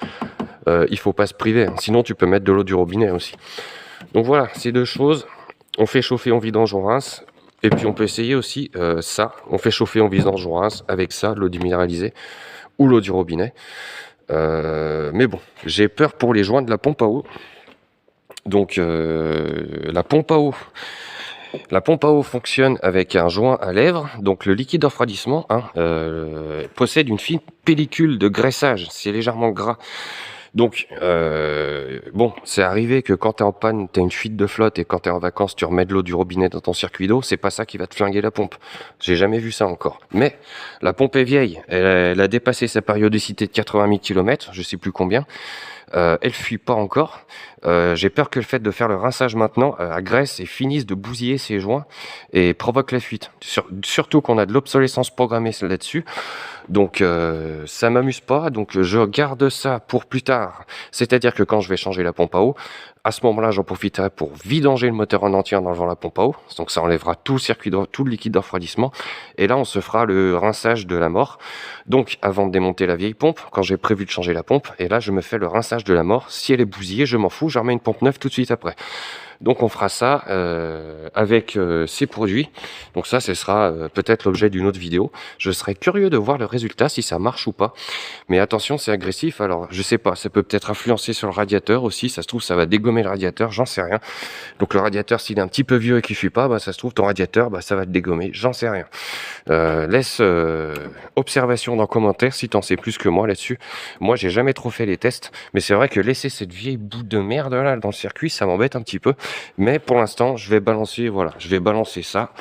Il faut pas se priver, hein. Sinon tu peux mettre de l'eau du robinet aussi. Donc voilà, ces deux choses. On fait chauffer, on vidange, on rince. Et puis on peut essayer aussi ça. On fait chauffer, on vidange, on rince avec ça, l'eau déminéralisée ou l'eau du robinet. Mais bon, j'ai peur pour les joints de la pompe à eau. Donc la pompe à eau fonctionne avec un joint à lèvres. Donc le liquide de refroidissement hein, possède une fine pellicule de graissage. C'est légèrement gras. Donc, bon, c'est arrivé que quand tu es en panne, tu as une fuite de flotte et quand tu es en vacances, tu remets de l'eau du robinet dans ton circuit d'eau. C'est pas ça qui va te flinguer la pompe. J'ai jamais vu ça encore. Mais la pompe est vieille. Elle a dépassé sa périodicité de 80 000 km, je sais plus combien. Elle fuit pas encore. J'ai peur que le fait de faire le rinçage maintenant agresse et finisse de bousiller ses joints et provoque la fuite. Surtout qu'on a de l'obsolescence programmée là-dessus. Donc ça m'amuse pas, donc je garde ça pour plus tard. C'est-à-dire que quand je vais changer la pompe à eau, à ce moment-là, j'en profiterai pour vidanger le moteur en entier en enlevant la pompe à eau. Donc ça enlèvera tout le liquide de refroidissement. Et là, on se fera le rinçage de la mort. Donc avant de démonter la vieille pompe, quand j'ai prévu de changer la pompe, et là, je me fais le rinçage de la mort. Si elle est bousillée, je m'en fous, je remets une pompe neuve tout de suite après. Donc on fera ça avec ces produits. Donc ça, ce sera peut-être l'objet d'une autre vidéo. Je serais curieux de voir le résultat, si ça marche ou pas. Mais attention, c'est agressif. Alors je sais pas, ça peut peut-être influencer sur le radiateur aussi. Ça se trouve, ça va dégommer le radiateur, j'en sais rien. Donc le radiateur, s'il est un petit peu vieux et qu'il fuit pas, bah, ça se trouve, ton radiateur, bah, ça va te dégommer, j'en sais rien. Laisse observation dans les commentaires si t'en sais plus que moi là-dessus. Moi, j'ai jamais trop fait les tests. Mais c'est vrai que laisser cette vieille bout de merde là dans le circuit, ça m'embête un petit peu. Mais pour l'instant, je vais balancer, voilà, je vais balancer ça.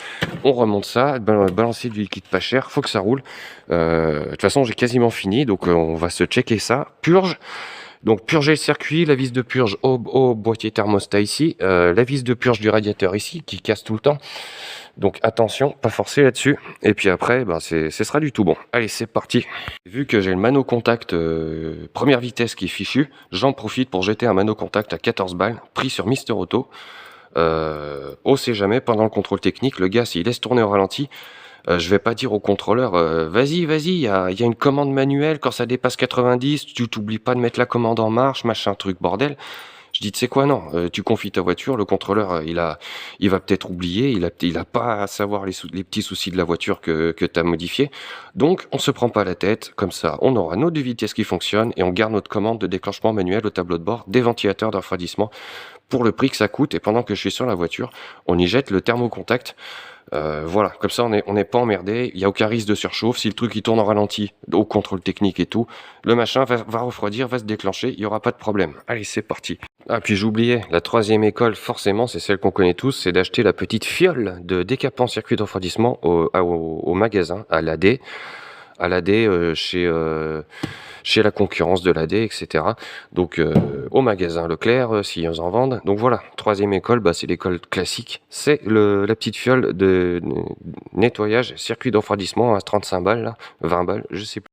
On remonte ça, balancer du liquide pas cher, faut que ça roule. De toute façon, j'ai quasiment fini, donc on va se checker ça. Purge. Donc purger le circuit, la vis de purge au boîtier thermostat ici, la vis de purge du radiateur ici qui casse tout le temps. Donc attention, pas forcer là-dessus. Et puis après, ben, ce sera du tout bon. Allez, c'est parti. Vu que j'ai le mano contact première vitesse qui est fichu, j'en profite pour jeter un mano contact à 14 balles, pris sur Mister Auto. On sait jamais, pendant le contrôle technique, le gars s'il laisse tourner au ralenti, je vais pas dire au contrôleur, vas-y, il y a une commande manuelle, quand ça dépasse 90, tu t'oublies pas de mettre la commande en marche, machin truc, bordel. Je dis, tu sais quoi, non, tu confies ta voiture, le contrôleur, il va peut-être oublier, il a pas à savoir les petits soucis de la voiture que tu as modifié. Donc, on se prend pas la tête, comme ça, on aura nos deux vitesses qui fonctionnent et on garde notre commande de déclenchement manuel au tableau de bord, des ventilateurs de refroidissement pour le prix que ça coûte. Et pendant que je suis sur la voiture, on y jette le thermocontact. Voilà, comme ça on n'est pas emmerdé, il n'y a aucun risque de surchauffe. Si le truc il tourne en ralenti, au contrôle technique et tout, le machin va refroidir, va se déclencher, il n'y aura pas de problème. Allez, c'est parti. Ah, puis j'oubliais, la troisième école, forcément, c'est celle qu'on connaît tous, c'est d'acheter la petite fiole de décapant circuit de refroidissement au magasin, à l'AD, chez la concurrence de l'AD, etc. Donc au magasin Leclerc, s'ils en vendent. Donc voilà, troisième école, bah, c'est l'école classique. C'est la petite fiole de nettoyage, circuit de refroidissement à 35 balles, là, 20 balles, je sais plus.